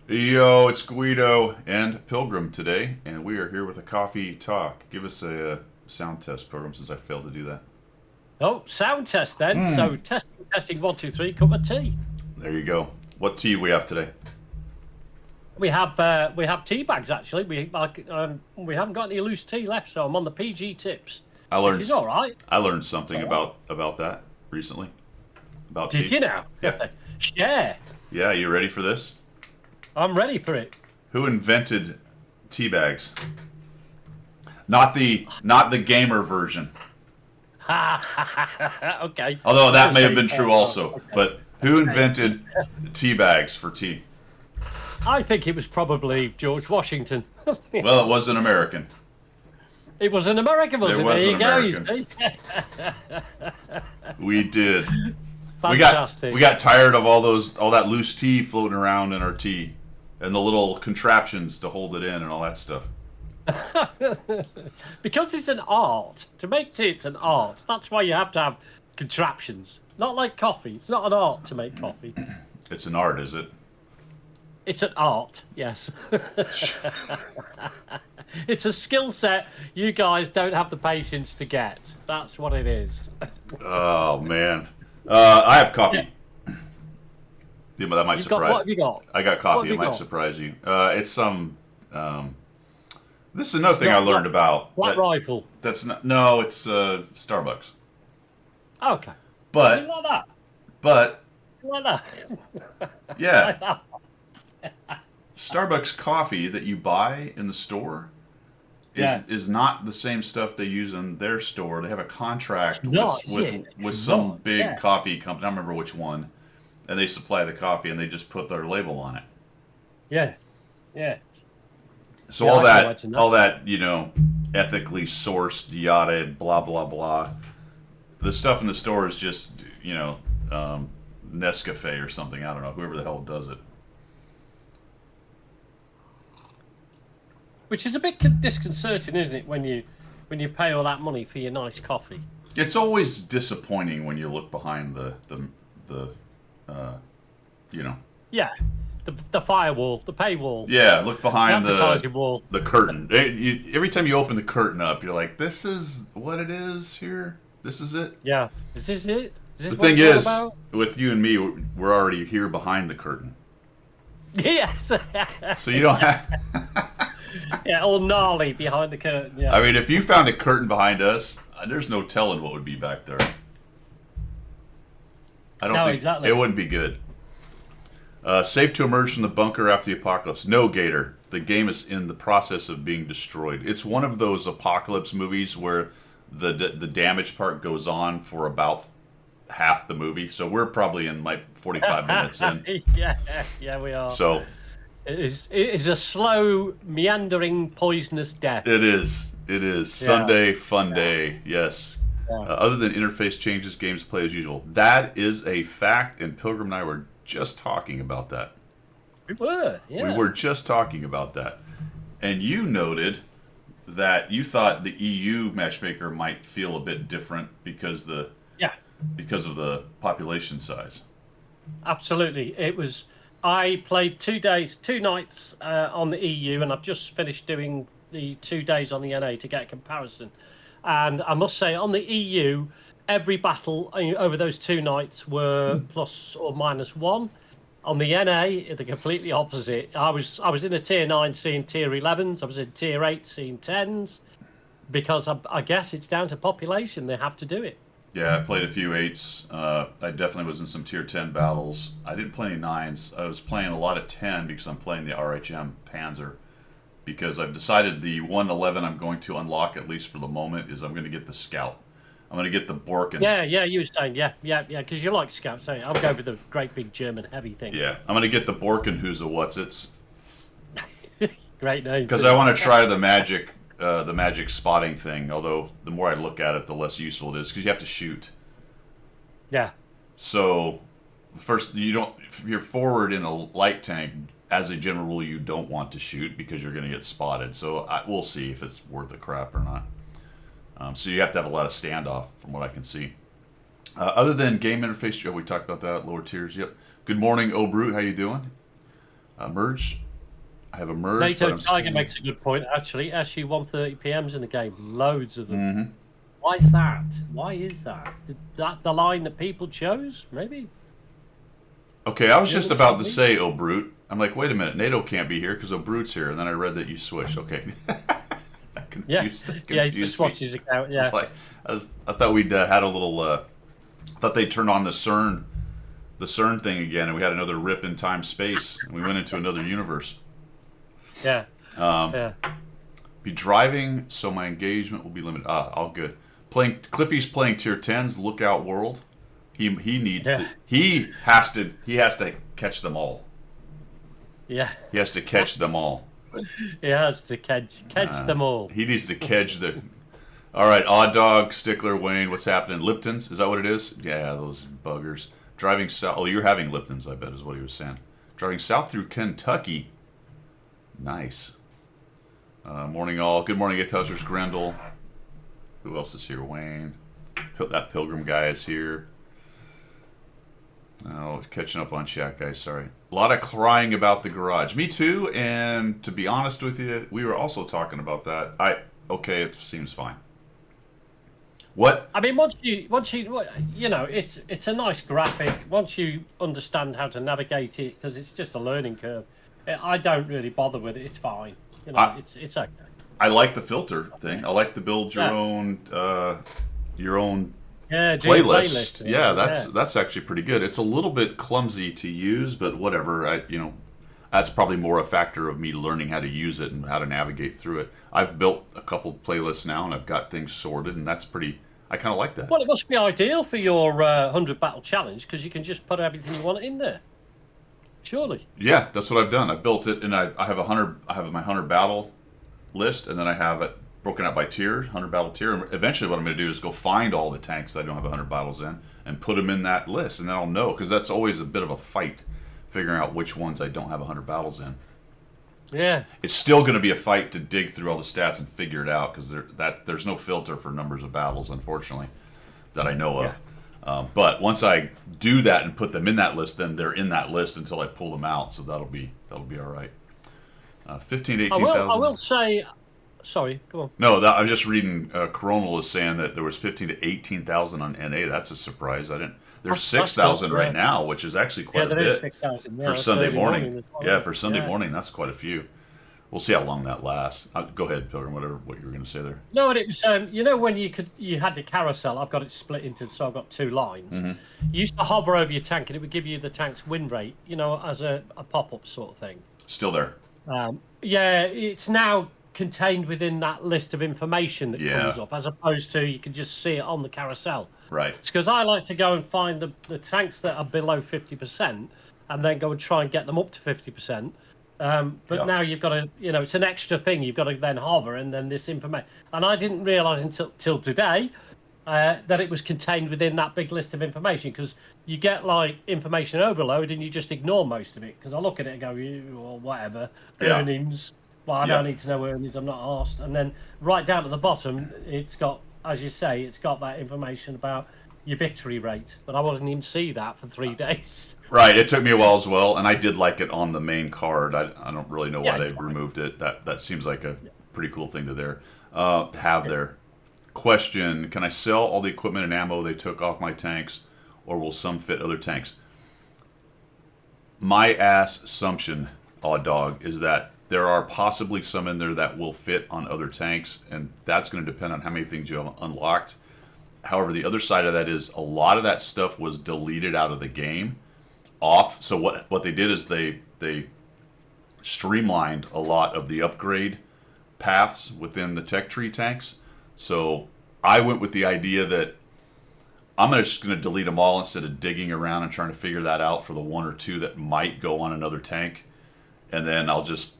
Yo, it's Guido and Pilgrim today, and we are here with a coffee talk. Give us a sound test, Pilgrim, since I failed to do that. Oh, sound test then. So testing, 1, 2, 3, cup of tea. There you go. What tea we have today? We have tea bags actually. We haven't got any loose tea left, so I'm on the PG tips. I Which learned is all right. I learned something It's all about that recently. About Did tea. you now? Yeah. Share. Yeah, you ready for this? I'm ready for it. Who invented tea bags? Not the gamer version. Okay. Although that may have been true Oh, also. okay. But who invented tea bags for tea? I think it was probably George Washington. Well, it was an American. It was an American, wasn't There was it? an There you go. American. You see? We did. Fantastic. We got tired of all that loose tea floating around in our tea, and the little contraptions to hold it in and all that stuff. Because it's an art. To make tea, it's an art. That's why you have to have contraptions. Not like coffee. It's not an art to make coffee. It's an art, is it? It's an art, yes. It's a skill set you guys don't have the patience to get. That's what it is. Oh man, I have coffee. Yeah, but that might You've got, surprise. what have you got? I got What coffee. have It you might got? surprise you. It's some. This is another It's thing I not learned about. Black Rifle. That's not. No, it's Starbucks. Okay. You But like that? but You like that? yeah, Starbucks coffee that you buy in the store Yeah. is not the same stuff they use in their store. They have a contract It's not, is with it? with It's some not, big yeah. coffee company. I don't remember which one, and they supply the coffee and they just put their label on it. Yeah. Yeah. So Yeah, all I can that imagine that. all that ethically sourced yada blah blah blah. The stuff in the store is just Nescafe or something. I don't know, whoever the hell does it. Which is a bit disconcerting, isn't it, when you pay all that money for your nice coffee? It's always disappointing when you look behind the Yeah. The firewall, the paywall, yeah, look the behind advertising wall. the curtain. Every time you open the curtain up, you're like, this is what it is here. This is it. Yeah. Is this it? Is this The what thing it's is, all about? with you and me, we're already here behind the curtain, Yes. so you don't have. Yeah, all gnarly behind the curtain. Yeah. I mean, if you found a curtain behind us, there's no telling what would be back there. I don't No, think exactly. it wouldn't be good. Safe to emerge from the bunker after the apocalypse. No, Gator. The game is in the process of being destroyed. It's one of those apocalypse movies where the damage part goes on for about half the movie. So we're probably in like 45 minutes in. Yeah, we are. So It is a slow, meandering, poisonous death. it is. It is. Sunday fun day. Yes. Yeah. Other than interface changes, games play as usual. That is a fact, and Pilgrim and I were just talking about that. We were, yeah. We were just talking about that. And you noted that you thought the EU matchmaker might feel a bit different because Yeah, of the population size. absolutely. It was. I played 2 days, 2 nights on the EU, and I've just finished doing the 2 days on the NA to get a comparison. And I must say, on the EU, every battle over those 2 nights were plus or minus 1. On the NA, the completely opposite. I was in a tier 9 seeing tier 11s. I was in tier 8 seeing 10s. Because I guess it's down to population. They have to do it. Yeah, I played a few 8s. I definitely was in some tier 10 battles. I didn't play any 9s. I was playing a lot of 10 because I'm playing the RHM Panzer. Because I've decided the 111 I'm going to unlock, at least for the moment, is I'm going to get the Scout. I'm going to get the Borken. Yeah, you were saying, yeah, because you like scouts, don't you? I'll go with the great big German heavy thing. Yeah, I'm going to get the Borken who's a what's-its. Great name. Because I want to try the magic spotting thing. Although the more I look at it, the less useful it is because you have to shoot. Yeah, So first, if you're forward in a light tank, as a general rule, you don't want to shoot because you're going to get spotted. So we'll see if it's worth the crap or not. So you have to have a lot of standoff, from what I can see. Other than game interface, we talked about that lower tiers. Yep. Good morning, Obrute. How you doing? Merge. I have a merge, but NATO I'm Tiger scanning. makes a good point, actually. SU 130 PMs in the game, loads of them. Mm-hmm. Why is that? Why is that? Is that the line that people chose? Maybe. Okay, I was You just know about to something? say O'Brute. I'm like, wait a minute, NATO can't be here because O'Brute's here, and then I read that you switched. Okay, that Yeah, confused. That yeah. He confused just me. watched his account. It's Yeah, like I thought we'd had a little. Thought they turned on the CERN thing again, and we had another rip in time space, and we went into another universe. yeah, yeah. Be driving, so my engagement will be limited. All good. Playing Cliffy's playing tier 10s, Lookout World. He needs Yeah. he has to catch them all. Yeah, He has to catch them all. he has to catch them all. He needs to catch the. All right, Odd Dog, Stickler, Wayne. What's happening? Lipton's, is that what it is? Yeah, those buggers. Driving south. Oh, you're having Lipton's, I bet, is what he was saying. Driving south through Kentucky. Nice. Morning, all. Good morning, Ithuzers, Grendel. Who else is here? Wayne. That Pilgrim guy is here. Oh, catching up on chat, guys. Sorry. A lot of crying about the garage. Me too. And to be honest with you, we were also talking about that. Okay, it seems fine. What? I mean, once you, it's a nice graphic. Once you understand how to navigate it, because it's just a learning curve. I don't really bother with it. It's fine. It's okay. I like the filter thing. I like to build your Yeah. own Yeah, do your playlist. playlist. Yeah, that's actually pretty good. It's a little bit clumsy to use, but whatever. That's probably more a factor of me learning how to use it and how to navigate through it. I've built a couple playlists now, and I've got things sorted, and that's pretty. I kind of like that. Well, it must be ideal for your 100 battle challenge because you can just put everything you want in there. Surely. Yeah, that's what I've done. I built it, and I have 100. I have my 100 battle list, and then I have it broken out by tier, 100 battle tier. And eventually, what I'm going to do is go find all the tanks that I don't have 100 battles in and put them in that list, and then I'll know, because that's always a bit of a fight figuring out which ones I don't have 100 battles in. Yeah. It's still going to be a fight to dig through all the stats and figure it out, because there's no filter for numbers of battles, unfortunately, that I know of. But once I do that and put them in that list, then they're in that list until I pull them out. So that'll be all right. 15 to 18,000. I will say. Sorry, go on. No, I was just reading. Coronal is saying that there was 15 to 18,000 on NA. That's a surprise. I didn't. There's 6,000 right now, which is actually quite a there bit is 6,000 for Sunday morning. Yeah, for Sunday Yeah. morning, that's quite a few. We'll see how long that lasts. Go ahead, Pilgrim. What you were going to say there. No, and it was when you had the carousel. I've got it split into, so I've got two lines. Mm-hmm. You used to hover over your tank, and it would give you the tank's win rate, as a pop-up sort of thing. Still there. Yeah, it's now contained within that list of information that comes up, as opposed to you can just see it on the carousel. Right. It's because I like to go and find the tanks that are below 50% and then go and try and get them up to 50%. But now you've got to, it's an extra thing. You've got to then hover and then this information. And I didn't realise until today that it was contained within that big list of information, because you get like information overload and you just ignore most of it. Because I look at it and go, or whatever, earnings. Well, I don't need to know earnings. I'm not asked. And then right down at the bottom, it's got, as you say, it's got that information about your victory rate. But I wasn't even see that for 3 days. Right. It took me a while as well, and I did like it on the main card. I don't really know why they it's fine. removed it. That seems like a pretty cool thing to have there. Question: can I sell all the equipment and ammo they took off my tanks, or will some fit other tanks? My ass assumption, Odd Dog, is that there are possibly some in there that will fit on other tanks, and that's going to depend on how many things you have unlocked. However, the other side of that is a lot of that stuff was deleted out of the game, off. So what they did is they streamlined a lot of the upgrade paths within the tech tree tanks. So I went with the idea that I'm just going to delete them all instead of digging around and trying to figure that out for the one or two that might go on another tank. And then I'll just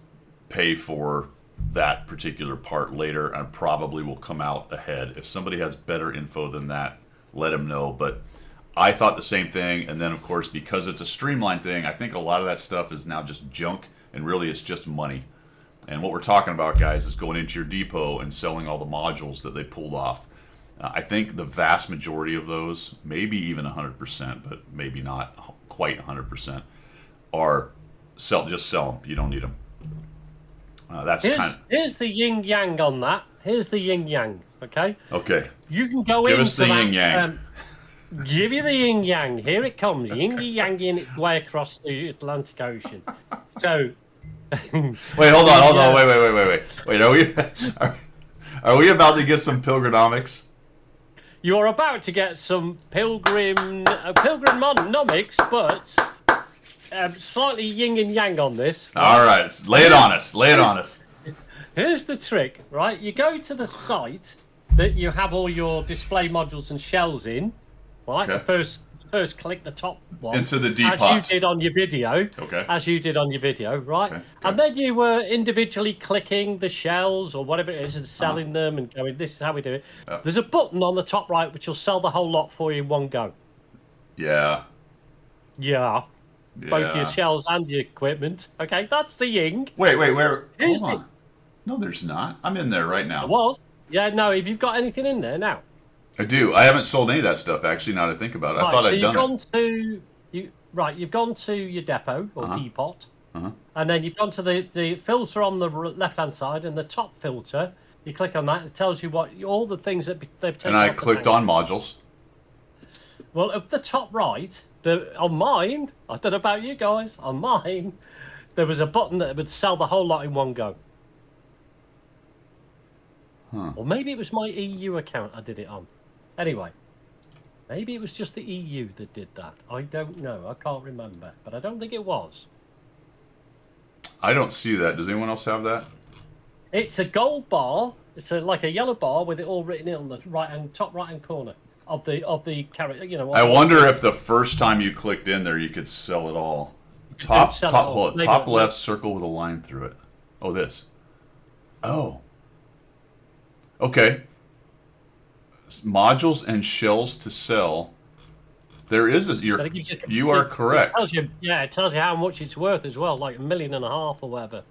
pay for that particular part later, and probably will come out ahead. If somebody has better info than that, let them know. But I thought the same thing. And then, of course, because it's a streamlined thing, I think a lot of that stuff is now just junk, and really it's just money. And what we're talking about, guys, is going into your depot and selling all the modules that they pulled off. I think the vast majority of those, maybe even 100%, but maybe not quite 100%, are just sell them. You don't need them. That's kind of Here's the yin yang on that. Here's the yin yang. Okay. okay. You can go Give into us the that, yin yang. Give you the yin yang. Here it comes, yin yanging its way across the Atlantic Ocean. So, Wait, hold on. Wait. Are we about to get some pilgronomics? you're about to get some pilgrimonomics, but slightly yin and yang on this. All right, lay it on us. Here's the trick, right? You go to the site that you have all your display modules and shells in, right? Okay. First click the top one. Into the as depot. you did on your video. Okay. As you did on your video, right? Okay. And then you were individually clicking the shells or whatever it is and selling them and going, this is how we do it. Yep. There's a button on the top right which will sell the whole lot for you in one go. Yeah. Yeah. Both Yeah. your shells and your equipment. Okay, that's the ying. Wait. Where? Here's Hold on. No, there's not. I'm in there right now. Was. Yeah, no, if you've got anything in there now. I do. I haven't sold any of that stuff, actually, now that I think about it. I Right, thought so I'd done it. You've gone to your depot or depot, Uh-huh. and then you've gone to the filter on the left-hand side, and the top filter. You click on that; it tells you what all the things that they've taken. And I off the clicked tank. on modules. Well, at the top right, on mine, I don't know about you guys. On mine, there was a button that would sell the whole lot in one go. Or maybe it was my EU account I did it on. Anyway, maybe it was just the EU that did that. I don't know. I can't remember. But I don't think it was. I don't see that. Does anyone else have that? It's a gold bar. It's like a yellow bar with it all written in on the top right hand corner of the character. You know. I wonder if the first time you clicked in there, you could sell it all. Top sell it all. hold on, Maybe top it left circle with a line through it. Oh, this. Oh. Okay. Modules and shells to sell. There is a. But it gives You are correct. It tells you, it tells you how much it's worth as well, like $1.5 million or whatever.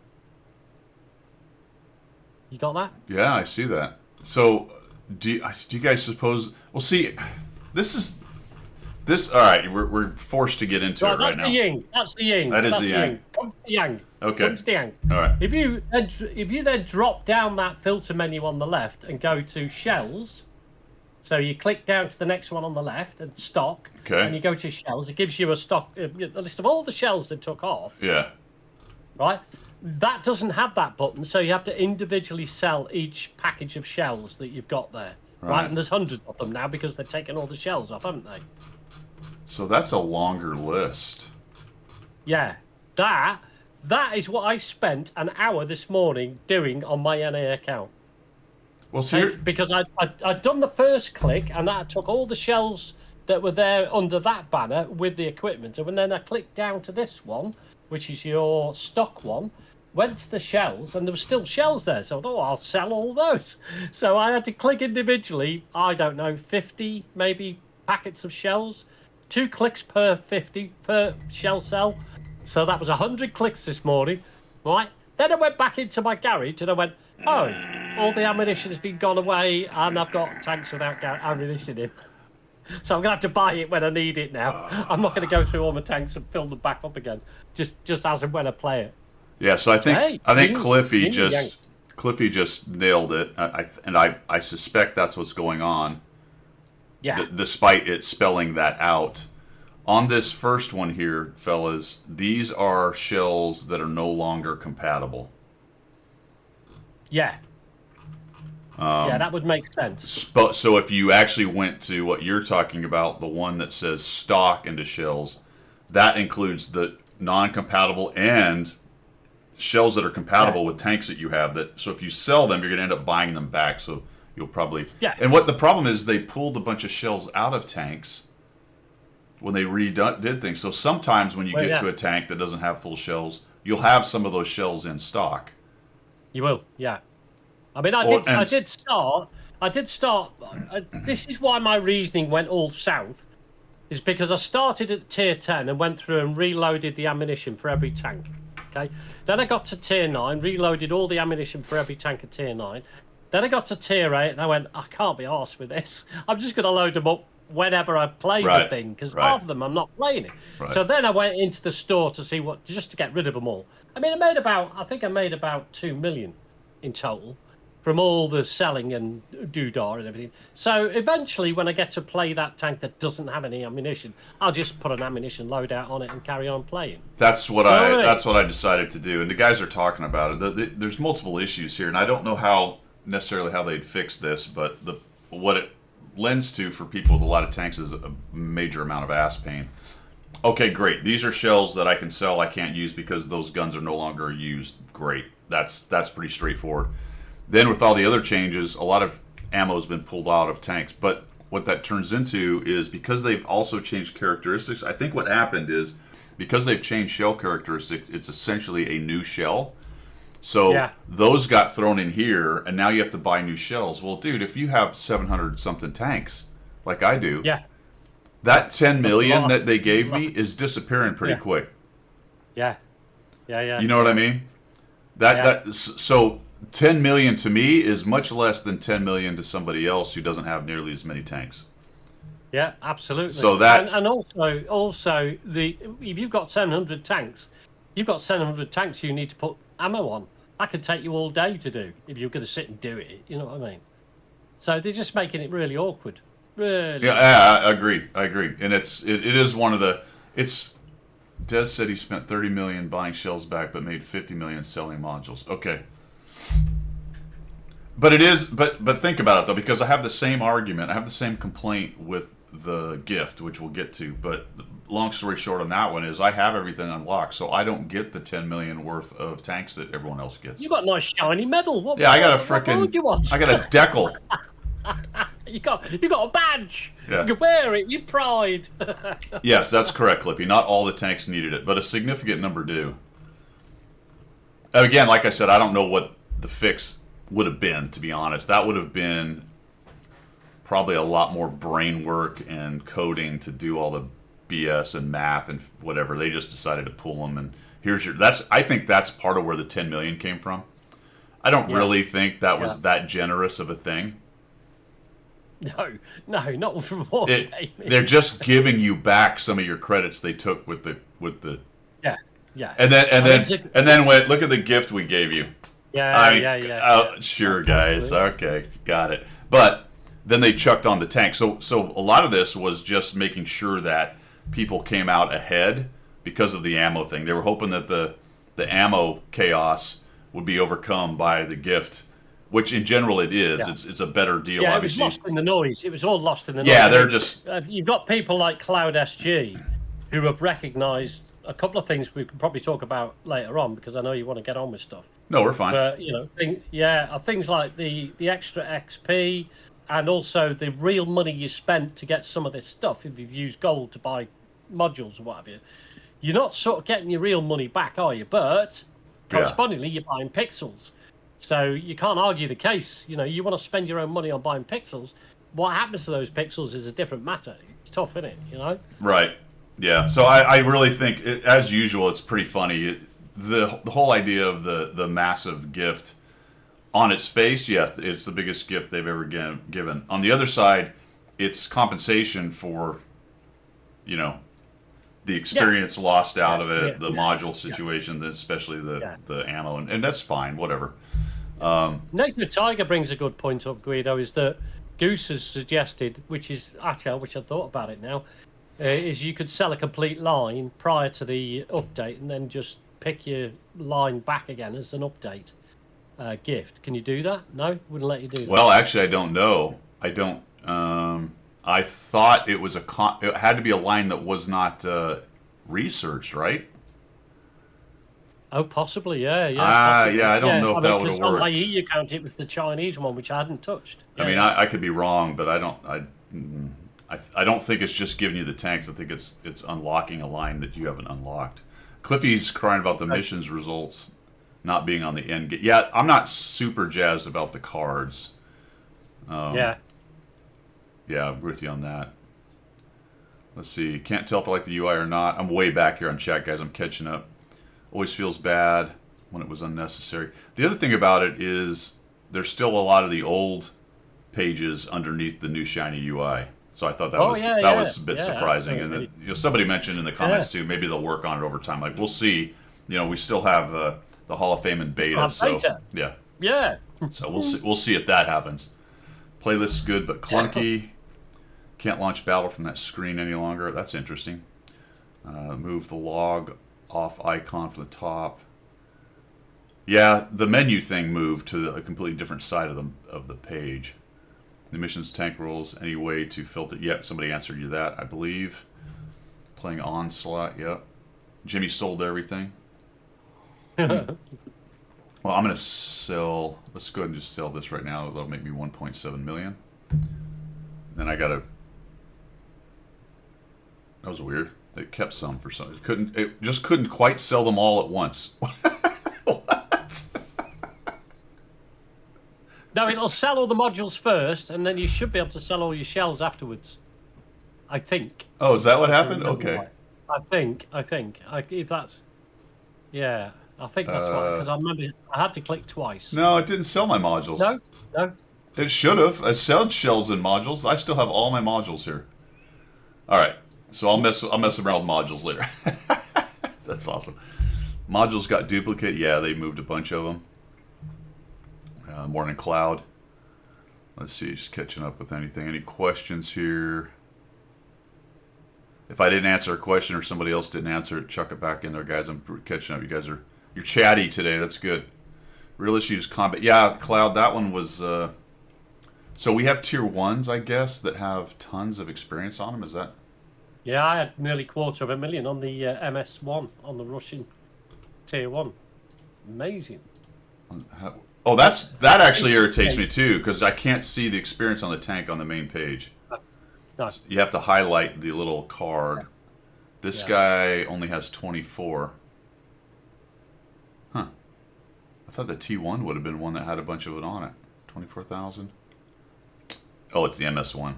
You got that? Yeah, I see that. So, do you guys suppose? Well, see, this. All right, we're forced to get into it right now. That's the yin. That's the yin. That is That's the yang. Come to the yang. Okay. Come to the yang. All right. If you then drop down that filter menu on the left and go to shells, so you click down to the next one on the left and stock, Okay. and you go to shells, it gives you a list of all the shells they took off, Yeah. right? That doesn't have that button, so you have to individually sell each package of shells that you've got there, right? Right. And there's hundreds of them now because they've taken all the shells off, haven't they? So that's a longer list. Yeah, that is what I spent an hour this morning doing on my NA account. Well, see, here, Because I'd done the first click and that took all the shells that were there under that banner with the equipment. And then I clicked down to this one, which is your stock one, went to the shells and there were still shells there. So I thought, I'll sell all those. So I had to click individually, I don't know, 50 maybe packets of shells. 2 clicks per 50 per shell sell. So that was 100 clicks this morning, right? Then I went back into my garage and I went, oh, all the ammunition has been gone away and I've got tanks without ammunition in. So I'm going to have to buy it when I need it now. I'm not going to go through all my tanks and fill them back up again, just as and when I play it. yeah. So I think Cliffy yin just nailed it, I suspect that's what's going on. Yeah. Despite it spelling that out. On this first one here, fellas, these are shells that are no longer compatible. Yeah. Yeah, that would make sense. So if you actually went to what you're talking about, the one that says stock into shells, that includes the non-compatible and shells that are compatible with tanks that you have. So if you sell them, you're going to end up buying them back. So you'll probably... Yeah. And what the problem is, they pulled a bunch of shells out of tanks when they did things. So sometimes when you get to a tank that doesn't have full shells, you'll have some of those shells in stock. You will, yeah. I mean, I did start. This is why my reasoning went all south, is because I started at tier 10 and went through and reloaded the ammunition for every tank. Okay. Then I got to tier 9, reloaded all the ammunition for every tank at tier 9. Then I got to tier 8 and I went, I can't be arsed with this. I'm just going to load them up whenever I play the Right, thing, because right. half of them I'm not playing it. Right. So then I went into the store to see just to get rid of them all. I mean, I think I made about 2 million in total from all the selling and doodah and everything. So eventually, when I get to play that tank that doesn't have any ammunition, I'll just put an ammunition loadout on it and carry on playing. That's what Right. that's what I decided to do, and the guys are talking about it. There's multiple issues here, and I don't know how necessarily how they'd fix this, but what it lends to for people with a lot of tanks is a major amount of ass pain. Okay, great. These are shells that I can sell. I can't use because those guns are no longer used. Great. That's pretty straightforward. Then with all the other changes, a lot of ammo has been pulled out of tanks. But what that turns into is because they've also changed characteristics. I think what happened is because they've changed shell characteristics, it's essentially a new shell. So Yeah. those got thrown in here, and now you have to buy new shells. Well, dude, if you have 700 something tanks, like I do, Yeah, that 10 million lot. that they gave me is disappearing pretty Yeah. quick. yeah. You know what I mean? So 10 million to me is much less than 10 million to somebody else who doesn't have nearly as many tanks. Yeah, absolutely. So that- and also if you've got 700 tanks, you've got 700 tanks you need to put ammo on. That could take you all day to do if you're going to sit and do it. You know what I mean? So they're just making it really awkward. Really. Yeah, I agree. And it is one of the Des said he spent 30 million buying shells back but made 50 million selling modules. Okay. But it is but think about it though, because I have the same argument. I have the same complaint with the gift, which we'll get to, but long story short on that one is I have everything unlocked, so I don't get the 10 million worth of tanks that everyone else gets. You got a nice shiny medal. What? Yeah, I got a what more freaking do you want? I got a decal. You got a badge. Yeah. You can wear it. You pride. Yes, that's correct, Cliffy. Not all the tanks needed it, but a significant number do. Again, like I said, I don't know what the fix would have been, to be honest. That would have been probably a lot more brain work and coding to do all the BS and math and whatever. They just decided to pull them, and I think that's part of where the 10 million came from. I don't really think that was that generous of a thing. No, not from Wargaming. They're just giving you back some of your credits they took with the Yeah. And then went, look at the gift we gave you. Yeah. Sure, guys. Okay, got it. But then they chucked on the tank. So a lot of this was just making sure that people came out ahead because of the ammo thing. They were hoping that the ammo chaos would be overcome by the gift, which in general it is. Yeah. It's a better deal. Yeah, obviously. it was lost in the noise. It was all lost in the noise. Yeah, they're just. You've got people like Cloud SG who have recognised a couple of things we can probably talk about later on, because I know you want to get on with stuff. No, we're fine. But things like the extra XP and also the real money you spent to get some of this stuff. If you've used gold to buy modules or what have you, you're not sort of getting your real money back, are you? But correspondingly, you're buying pixels. So you can't argue the case. You know, you want to spend your own money on buying pixels. What happens to those pixels is a different matter. It's tough, isn't it? You know. Right. Yeah. So I really think, as usual, it's pretty funny. The whole idea of the massive gift, on its face, it's the biggest gift they've ever given. On the other side, it's compensation for, the experience lost out of it, the module situation, especially the ammo, and that's fine, whatever. Naked Tiger brings a good point up, Guido, is that Goose has suggested, which I thought about it now, is you could sell a complete line prior to the update and then just pick your line back again as an update gift. Can you do that? No? Wouldn't let you do that. Well, actually, I don't know. I don't. I thought it was it had to be a line that was not researched, right? Oh, possibly, yeah. I don't know if that would have worked. On my EU account, it was the Chinese one, which I hadn't touched. I mean, I could be wrong, but I don't think it's just giving you the tanks. I think it's unlocking a line that you haven't unlocked. Cliffy's crying about the missions results not being on the end game. Yeah, I'm not super jazzed about the cards. Yeah, I'm with you on that. Let's see. Can't tell if I like the UI or not. I'm way back here on chat, guys. I'm catching up. Always feels bad when it was unnecessary. The other thing about it is there's still a lot of the old pages underneath the new shiny UI. So I thought that was a bit surprising. And somebody mentioned in the comments too, maybe they'll work on it over time. Like we'll see. We still have the Hall of Fame in beta. So yeah. Yeah. So we'll see if that happens. Playlist is good but clunky. Can't launch Battle from that screen any longer. That's interesting. Move the log off icon from the top. Yeah, the menu thing moved to a completely different side of the page. The missions, tank rolls, any way to filter. Yep, somebody answered you that, I believe. Playing Onslaught, yep. Jimmy sold everything. Well, I'm going to sell. Let's go ahead and just sell this right now. That'll make me 1.7 million. Then I got to. That was weird. It kept some for some. It just couldn't quite sell them all at once. What? No, it'll sell all the modules first, and then you should be able to sell all your shells afterwards. I think. Oh, is that what happened? Okay. I think. If that's. Yeah, I think that's right, because I remember I had to click twice. No, it didn't sell my modules. No. It should have. I sold shells and modules. I still have all my modules here. All right. So I'll mess around with modules later. That's awesome. Modules got duplicate. Yeah, they moved a bunch of them. Morning Cloud. Let's see, just catching up with anything. Any questions here? If I didn't answer a question or somebody else didn't answer it, chuck it back in there, guys. I'm catching up. You're chatty today. That's good. Real Issues Combat. Yeah, Cloud. That one was. So we have tier 1s, I guess, that have tons of experience on them. Is that? Yeah, I had nearly 250,000 on the MS1 on the Russian tier 1. Amazing. Oh, that actually irritates me too, because I can't see the experience on the tank on the main page. No. You have to highlight the little card. This guy only has 24. Huh. I thought the T1 would have been one that had a bunch of it on it. 24,000. Oh, it's the MS1.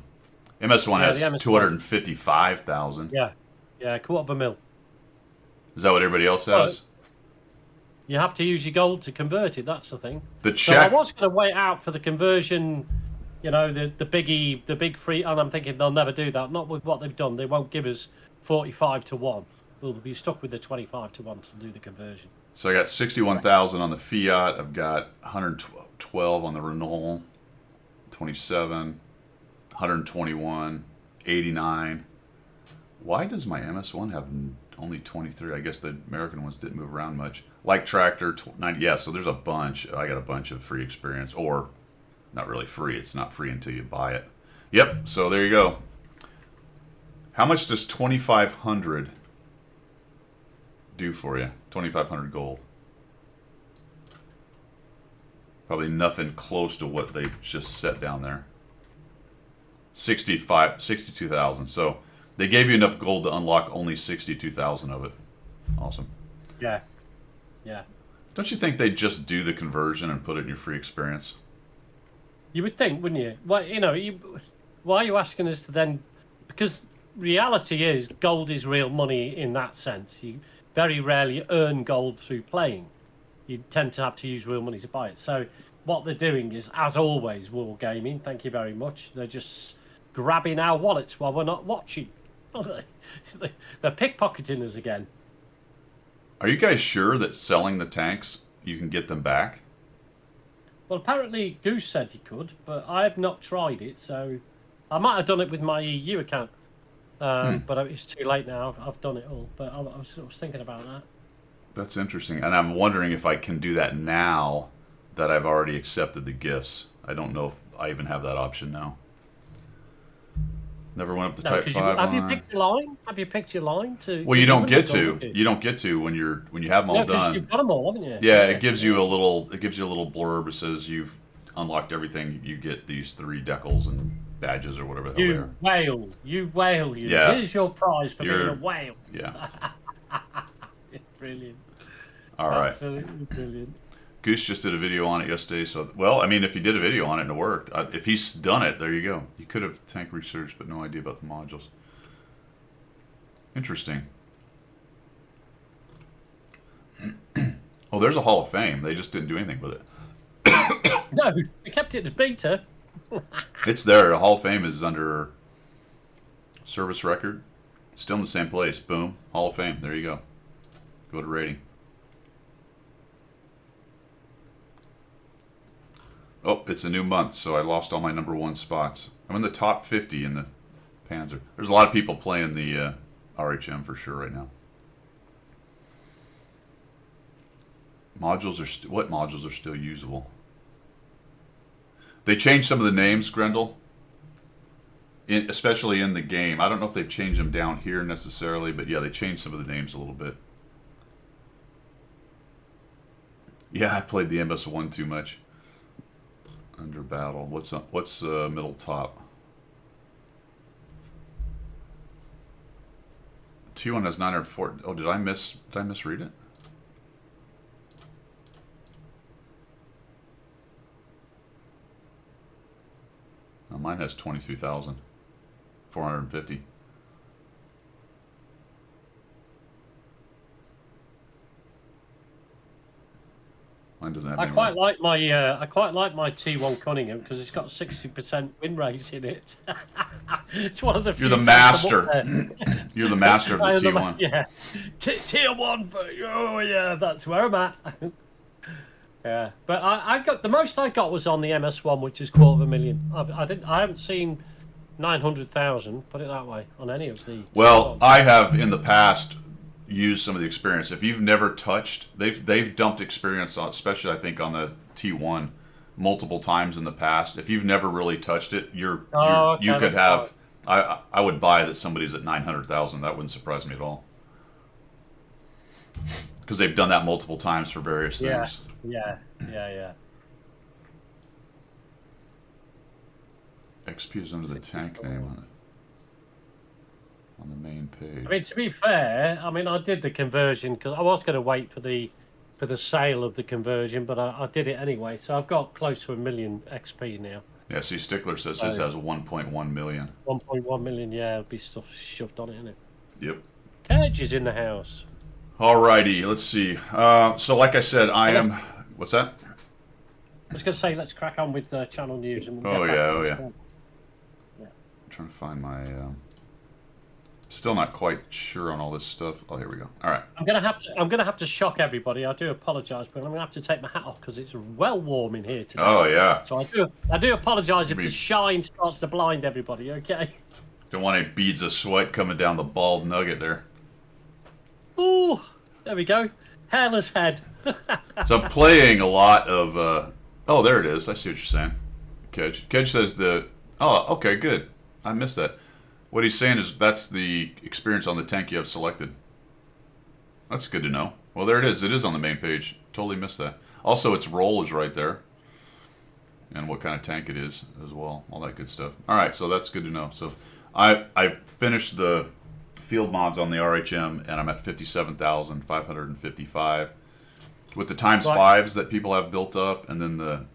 MS1 has 255,000. Yeah, 250,000. Is that what everybody else has? You have to use your gold to convert it. That's the thing. So I was going to wait out for the conversion. The big free, and I'm thinking they'll never do that. Not with what they've done. They won't give us 45-1. We'll be stuck with the 25-1 to do the conversion. So I got 61,000 on the Fiat. I've got 112 on the Renault. 27, 121, 89. Why does my MS1 have only 23? I guess the American ones didn't move around much. Like Tractor, 90. Yeah, so there's a bunch. I got a bunch of free experience, or not really free. It's not free until you buy it. Yep. So there you go. How much does 2,500 do for you? 2,500 gold. Probably nothing close to what they just set down there. 62,000. So they gave you enough gold to unlock only 62,000 of it. Awesome. Yeah. Don't you think they'd just do the conversion and put it in your free experience? You would think, wouldn't you? Well, why are you asking us to then? Because reality is, gold is real money in that sense. You very rarely earn gold through playing. You tend to have to use real money to buy it. So what they're doing is, as always, Wargaming, thank you very much, they're just grabbing our wallets while we're not watching. They're pickpocketing us again. Are you guys sure that selling the tanks, you can get them back? Well, apparently Goose said he could, but I have not tried it, so I might have done it with my EU account. But it's too late now. I've done it all, but I was thinking about that. That's interesting. And I'm wondering if I can do that now that I've already accepted the gifts. I don't know if I even have that option now. Never went up to Type 5 Have you picked your line? Have you picked your line to? Well, you don't get to. You don't get to when you have them all done. You've got them all, haven't you? Yeah, it gives you a little blurb. It says you've unlocked everything. You get these 3 decals and badges or whatever the hell they are. You whale. Yeah. Here's your prize for being a whale. Yeah. Brilliant. All right. Absolutely brilliant. Goose just did a video on it yesterday. So, well, I mean, if he did a video on it and it worked, if he's done it, there you go. He could have tank researched, but no idea about the modules. Interesting. Oh, there's a Hall of Fame. They just didn't do anything with it. No, they kept it as beta. It's there. The Hall of Fame is under Service record. Still in the same place. Boom. Hall of Fame. There you go. Go to rating. Oh, it's a new month, so I lost all my number 1 spots. I'm in the top 50 in the Panzer. There's a lot of people playing the RHM for sure right now. Modules are what modules are still usable? They changed some of the names, Grendel. Especially in the game. I don't know if they've changed them down here necessarily, but yeah, they changed some of the names a little bit. Yeah, I played the MS1 too much. Under battle. What's middle top? T1 has 904. Oh, did I misread it? Oh, mine has 23,450. Mine doesn't have. I quite like my T1 Cunningham because it's got 60% win rate in it. It's one of the few. You're the master. You're the master of the T1. Yeah, Tier 1. Oh yeah, that's where I'm at. Yeah, but I got the most I got was on the MS1, which is 250,000. I haven't seen 900,000. Put it that way on any of the. Well, I have in the past used some of the experience. If you've never touched, they've dumped experience on, especially I think on the T1, multiple times in the past. If you've never really touched it, you could have. I would buy that somebody's at 900,000. That wouldn't surprise me at all, because they've done that multiple times for various things. Yeah. XP is under the tank name on the main page. I mean, to be fair, I did the conversion because I was going to wait for the sale of the conversion, but I did it anyway. So I've got close to 1 million XP now. Yeah, see, Stickler says his has 1.1 million. 1.1 million, yeah, it'll be stuff shoved on it, isn't it? Yep. Kedge is in the house. Alrighty, let's see. So, like I said, What's that? I was going to say, let's crack on with channel news. And we'll yeah. I'm trying to find my. Still not quite sure on all this stuff. Oh, here we go. All right. I'm gonna have to shock everybody. I do apologise, but I'm gonna have to take my hat off because it's well warm in here today. Oh yeah. So I do apologise if the shine starts to blind everybody. Okay. Don't want any beads of sweat coming down the bald nugget there. Ooh, there we go. Hairless head. So I'm playing a lot of. Oh, there it is. I see what you're saying. Kedge says Oh, okay, good. I missed that. What he's saying is that's the experience on the tank you have selected. That's good to know. Well, there it is. It is on the main page. Totally missed that. Also, its role is right there. And what kind of tank it is as well. All that good stuff. All right, so that's good to know. So I finished the field mods on the RHM, and I'm at 57,555. With the ×5s that people have built up, and then the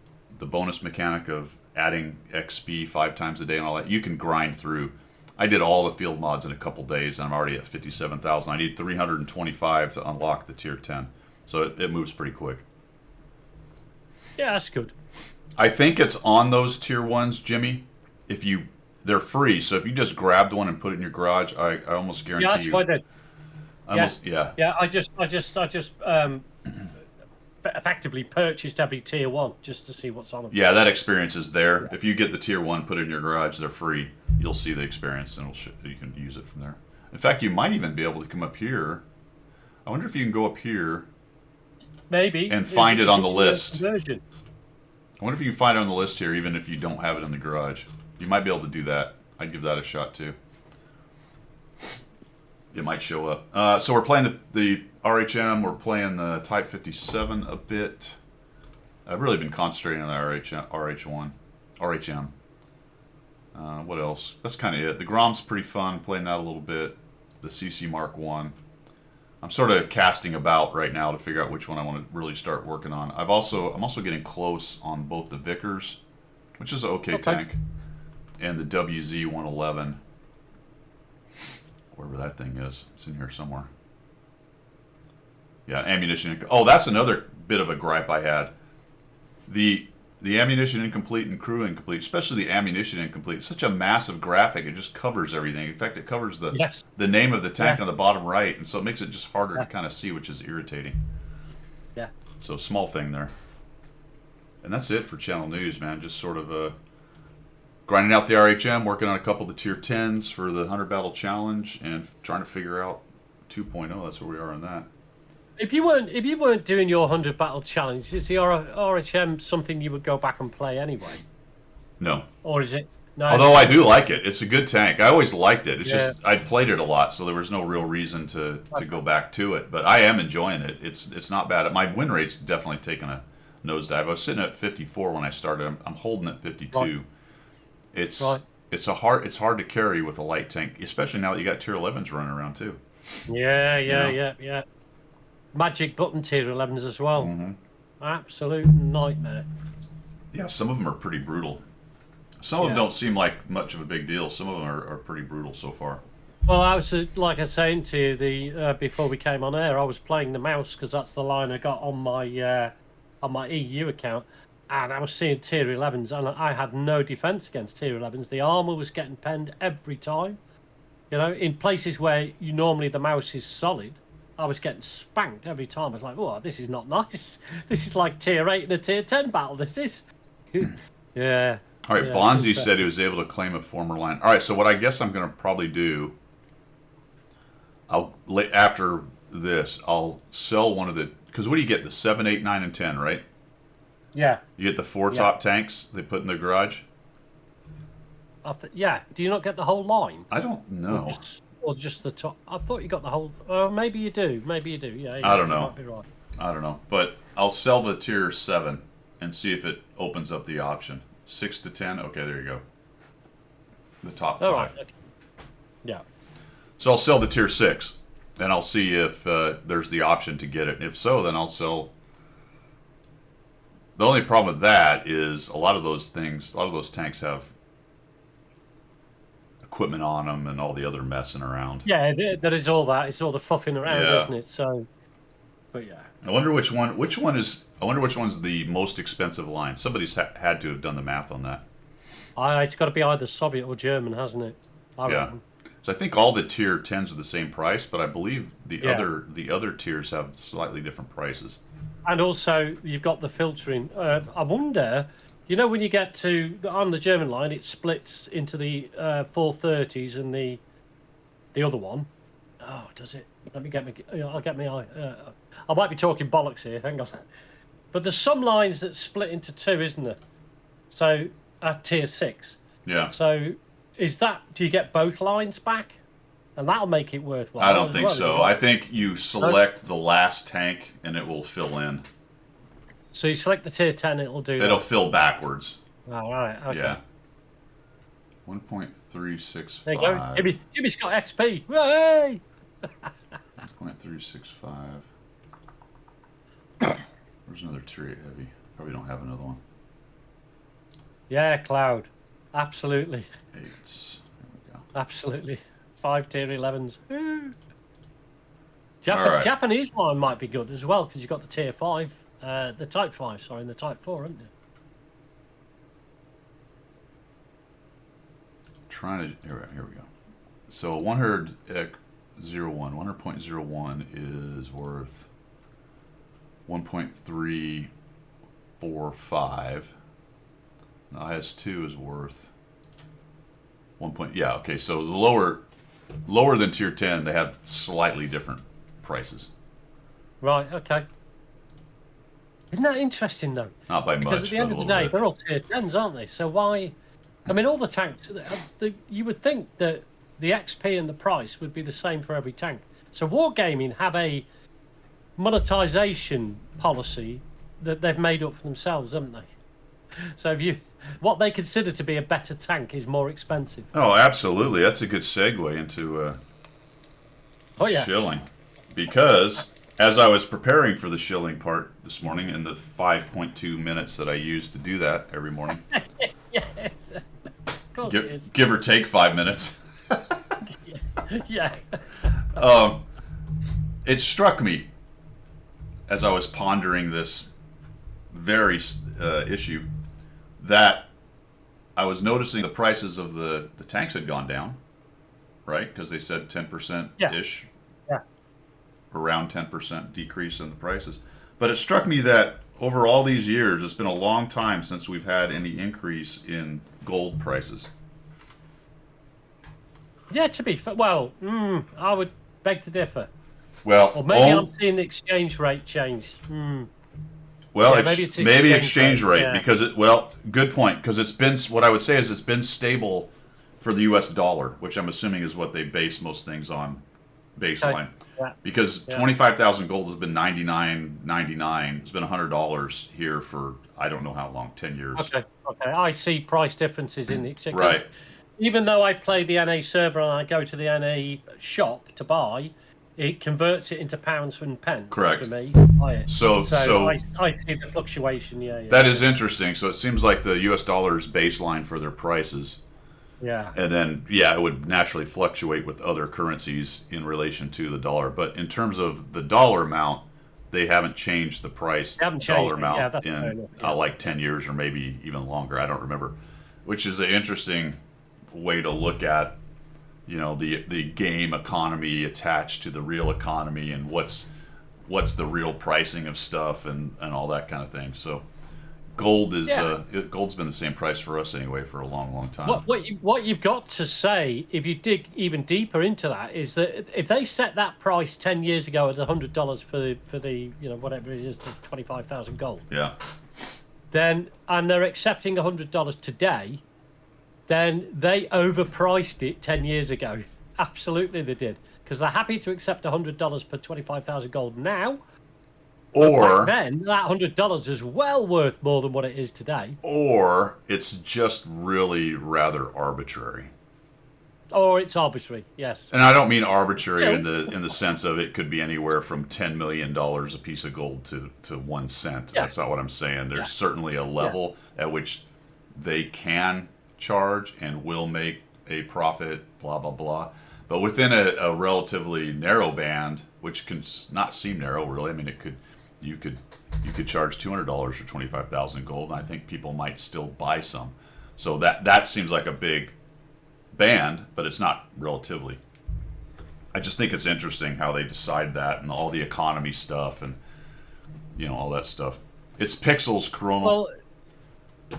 bonus mechanic of adding XP 5 times a day and all that, you can grind through. I did all the field mods in a couple days, and I'm already at 57,000. I need 325 to unlock the tier 10, so it moves pretty quick. Yeah, that's good. I think it's on those tier 1s, Jimmy. They're free, so if you just grabbed one and put it in your garage, I almost guarantee that's what I did. Yeah, I just effectively purchased every tier 1 just to see what's on them. Yeah, that experience is there. If you get the tier 1, put it in your garage, they're free. You'll see the experience, and you can use it from there. In fact, you might even be able to come up here. I wonder if you can go up here. Maybe. And find it on the list. Conversion. I wonder if you can find it on the list here, even if you don't have it in the garage. You might be able to do that. I'd give that a shot, too. It might show up. So we're playing the RHM. We're playing the Type 57 a bit. I've really been concentrating on the RHM. What else? That's kind of it. The Grom's pretty fun. Playing that a little bit. The CC Mark 1. I'm sort of casting about right now to figure out which one I want to really start working on. I'm also getting close on both the Vickers, which is an okay tank, and the WZ-111. Wherever that thing is. It's in here somewhere. Yeah, ammunition. Oh, that's another bit of a gripe I had. The ammunition incomplete and crew incomplete, especially the ammunition incomplete. It's such a massive graphic; it just covers everything. In fact, it covers the name of the tank on the bottom right, and so it makes it just harder to kind of see, which is irritating. Yeah. So small thing there. And that's it for Channel News, man. Just sort of grinding out the RHM, working on a couple of the Tier 10s for the 100 Battle Challenge, and trying to figure out 2.0. That's where we are on that. If you weren't doing your 100 Battle Challenge, is the RHM something you would go back and play anyway? No. Or is it? No. Although I do like it. It's a good tank. I always liked it. It's just I'd played it a lot, so there was no real reason to go back to it. But I am enjoying it. It's not bad. My win rate's definitely taken a nosedive. I was sitting at 54 when I started. I'm holding at 52. Right. It's hard to carry with a light tank, especially now that you got Tier 11s running around too. Yeah. Magic button Tier 11s as well. Mm-hmm. Absolute nightmare. Yeah, some of them are pretty brutal. Some of them don't seem like much of a big deal. Some of them are pretty brutal so far. Well, I was like I was saying to you before we came on air, I was playing the mouse because that's the line I got on my EU account, and I was seeing Tier 11s, and I had no defense against Tier 11s. The armor was getting penned every time. You know, in places where normally the mouse is solid, I was getting spanked every time. I was like, "Oh, this is not nice. This is like Tier 8 and a Tier 10 battle. This is." Yeah. All right, Bonzi said he was able to claim a former line. All right, so what I guess I'm going to probably do, after this, I'll sell one of the, because what do you get? The 7, 8, 9, and 10, right? Yeah. You get the 4 top tanks they put in the garage? Yeah. Do you not get the whole line? I don't know. Or just the top? I thought you got the whole. Maybe you do. Yeah. I don't know. You might be right. I don't know. But I'll sell the Tier 7 and see if it opens up the option. 6 to 10. Okay, there you go. The top 5. All right. Okay. Yeah. So I'll sell the Tier 6, and I'll see if there's the option to get it. And if so, then I'll sell. The only problem with that is a lot of those tanks have equipment on them and all the other messing around. Yeah, there is all that. It's all the fuffing around, Yeah. isn't it? So, but yeah. I wonder which one's the most expensive line. Somebody's had to have done the math on that. It's got to be either Soviet or German, hasn't it? I reckon. So I think all the Tier 10s are the same price, but I believe the other tiers have slightly different prices. And also, you've got the filtering. I wonder, when you get on the German line, it splits into the 430s and the other one. Oh, does it? Let me get me. I'll get me. I might be talking bollocks here. Hang on. But there's some lines that split into 2, isn't there? So at Tier 6. Yeah. So do you get both lines back? And that'll make it worthwhile. I don't think so. I think you select the last tank and it will fill in. So you select the Tier 10, it'll do It'll fill backwards. Oh, right. Okay. Yeah. 1.365. There you go. Jimmy's got XP. Hooray! 1.365. Where's another Tier 8 heavy? Probably don't have another one. Yeah, Cloud. Absolutely. 8s. There we go. Absolutely. 5 Tier 11s. Woo. All right. Japanese line might be good as well because you've got the Tier 5, the Type 5, sorry, and the Type 4, haven't you? Here we go. So 100 01, 100.01 is worth 1.345. The IS2 is worth 1. Yeah, okay. So the lower than Tier 10, they have slightly different prices. Right. Okay. Isn't that interesting though? Not by much. Because at the end of the day, they're all Tier 10s, aren't they? So why? I mean, all the tanks. You would think that the XP and the price would be the same for every tank. So Wargaming have a monetization policy that they've made up for themselves, haven't they? So what they consider to be a better tank is more expensive. Oh, absolutely. That's a good segue into shilling. Because as I was preparing for the shilling part this morning, in the 5.2 minutes that I use to do that every morning, Yes, of course it is. Give or take 5 minutes. Yeah. It struck me as I was pondering this very issue that I was noticing the prices of the tanks had gone down, right? Because they said 10%-ish, Yeah. around 10% decrease in the prices. But it struck me that over all these years, it's been a long time since we've had any increase in gold prices. Yeah, to be fair, well, I would beg to differ. Well, Or maybe I'm seeing the exchange rate change. well, Yeah, maybe it's maybe exchange exchange rate, rate yeah. because well, good point, because it's been, what I would say is it's been stable for the U.S. dollar, which I'm assuming is what they base most things on, baseline. Yeah. Because Yeah. 25,000 gold has been 99.99. It's been $100 here for I don't know how long, 10 years. Okay. I see price differences in the exchange. 'Cause Right. even though I play the NA server and I go to the NA shop to buy, it converts it into pounds and pence Correct. for me to buy it. So I see the fluctuation. Yeah. that is interesting. So it seems like the U.S. dollar is baseline for their prices. Yeah. And then, yeah, it would naturally fluctuate with other currencies in relation to the dollar. But in terms of the dollar amount, they haven't changed the price They haven't dollar changed it. Yeah, amount that's fair in enough, yeah. like 10 years or maybe even longer. I don't remember. Which is an interesting way to look at, the game economy attached to the real economy and what's the real pricing of stuff and all that kind of thing. So gold is gold's been the same price for us anyway for a long, long time. What you've got to say, if you dig even deeper into that, is that if they set that price 10 years ago at $100 for the whatever it is, the 25,000 gold, Yeah. then and they're accepting $100 today, then they overpriced it 10 years ago. Absolutely, they did, because they're happy to accept $100 per 25,000 gold now. Or Back then, that $100 is well worth more than what it is today. or it's just really rather arbitrary. Or it's arbitrary, yes. And I don't mean arbitrary Still. in the sense of it could be anywhere from $10 million a piece of gold to 1 cent. Yeah. That's not what I'm saying. There's Yeah. certainly a level at which they can charge and will make a profit, blah, blah, blah. But within a relatively narrow band, which can not seem narrow, really. I mean, you could charge $200 for 25,000 gold, and I think people might still buy some. So that seems like a big band, but it's not relatively. I just think it's interesting how they decide that and all the economy stuff and all that stuff. It's pixels, Corona. Well,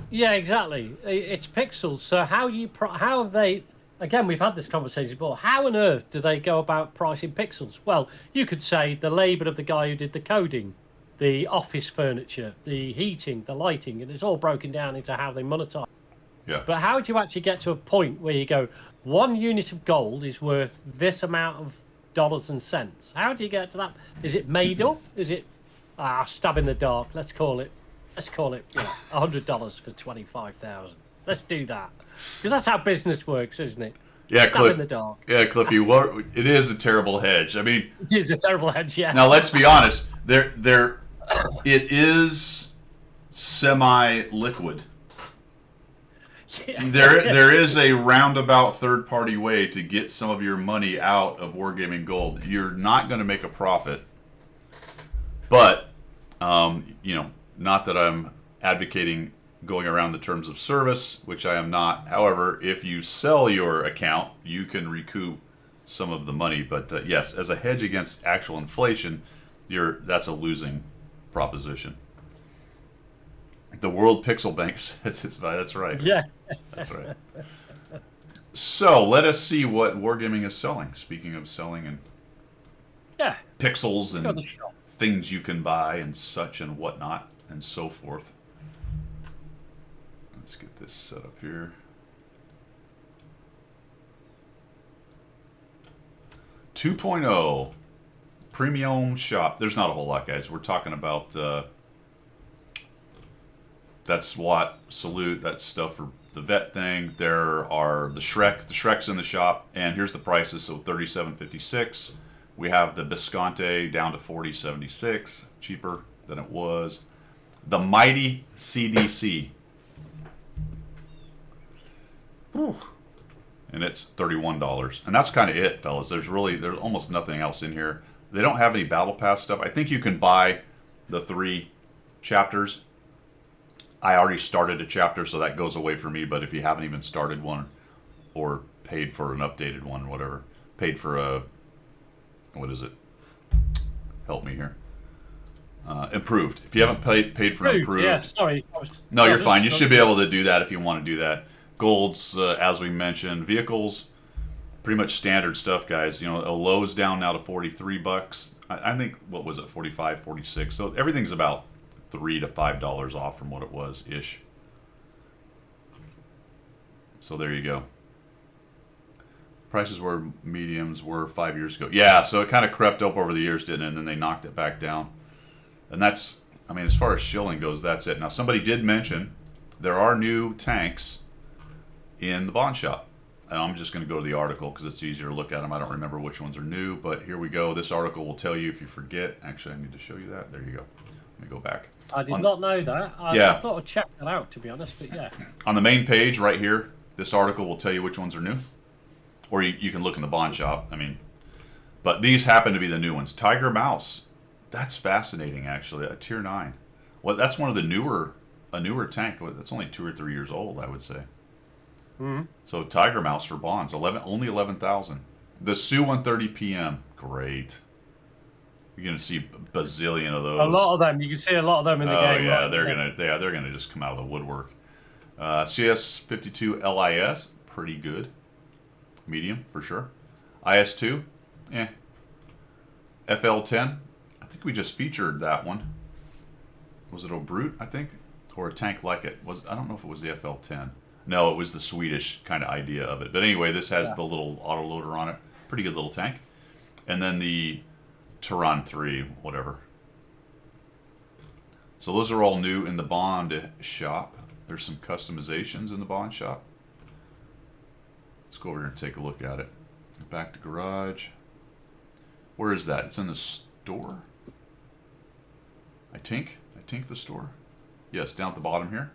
yeah, exactly. It's pixels. So how have they? Again, we've had this conversation before. How on earth do they go about pricing pixels? Well, you could say the labour of the guy who did the coding, the office furniture, the heating, the lighting, and it's all broken down into how they monetize. Yeah. But how do you actually get to a point where you go, 1 unit of gold is worth this amount of dollars and cents? How do you get to that? Is it made up? Is it stab in the dark? Let's call it $100 for 25,000. Let's do that, because that's how business works, isn't it? Yeah, Stab in the dark. Yeah, Cliffy. It is a terrible hedge. I mean, It is a terrible hedge. Yeah. now let's be honest. It is semi-liquid. Yeah. There is a roundabout third-party way to get some of your money out of Wargaming Gold. You're not going to make a profit, but not that I'm advocating going around the terms of service, which I am not. However, if you sell your account, you can recoup some of the money. But yes, as a hedge against actual inflation, that's a losing proposition. The World Pixel Bank says that's right. Yeah. That's right. So let us see what Wargaming is selling. Speaking of selling and Yeah. pixels Go to and the shop. things you can buy and such and whatnot and so forth. Let's get this set up here. .0 premium shop. There's not a whole lot, guys. We're talking about that SWAT salute, that stuff for the vet thing. There are the Shrek. The Shrek's in the shop, and here's the prices. So $37.56. We have the Bisconte down to $40.76, cheaper than it was. The Mighty CDC. Whew. And it's $31. And that's kind of it, fellas. There's almost nothing else in here. They don't have any Battle Pass stuff. I think you can buy the 3 chapters. I already started a chapter, so that goes away for me. But if you haven't even started one, or paid for an updated one, whatever, paid for a, what is it? Help me here. Improved. If you haven't paid for improved, yeah, sorry. No, you're fine. You should be able to do that if you want to do that. Golds, as we mentioned, vehicles, pretty much standard stuff, guys. You know, a Lowe's down now to $43. I think, what was it, 45, 46. So everything's about $3 to $5 off from what it was ish. So there you go. Prices where mediums were 5 years ago. Yeah, so it kind of crept up over the years, didn't it? And then they knocked it back down. And that's, I mean, as far as shilling goes, that's it. Now, somebody did mention there are new tanks in the Bond Shop. And I'm just going to go to the article because it's easier to look at them. I don't remember which ones are new, but here we go. This article will tell you if you forget. Actually, I need to show you that. There you go. Let me go back. I did not know that. I thought I'd check that out, to be honest, but yeah. On the main page right here, this article will tell you which ones are new. Or you can look in the Bond Shop. I mean, but these happen to be the new ones. Tiger Mouse. That's fascinating, actually. A Tier 9. Well, that's one of the newer tank. That's only 2 or 3 years old, I would say. Mm-hmm. So Tiger Mouse for Bonds, only 11,000. The Su-130 PM, great. You're gonna see a bazillion of those. A lot of them. You can see a lot of them in the game. Yeah, right? they're gonna just come out of the woodwork. CS52 LIS, pretty good. Medium for sure. IS2, FL10, I think we just featured that one. Was it a Brute, I think? Or a tank like it? I don't know if it was the FL10. No, it was the Swedish kind of idea of it. But anyway, this has the little autoloader on it. Pretty good little tank. And then the Turan 3, whatever. So those are all new in the Bond Shop. There's some customizations in the Bond Shop. Let's go over here and take a look at it. Back to garage. Where is that? It's in the store? I think the store. Yes, down at the bottom here.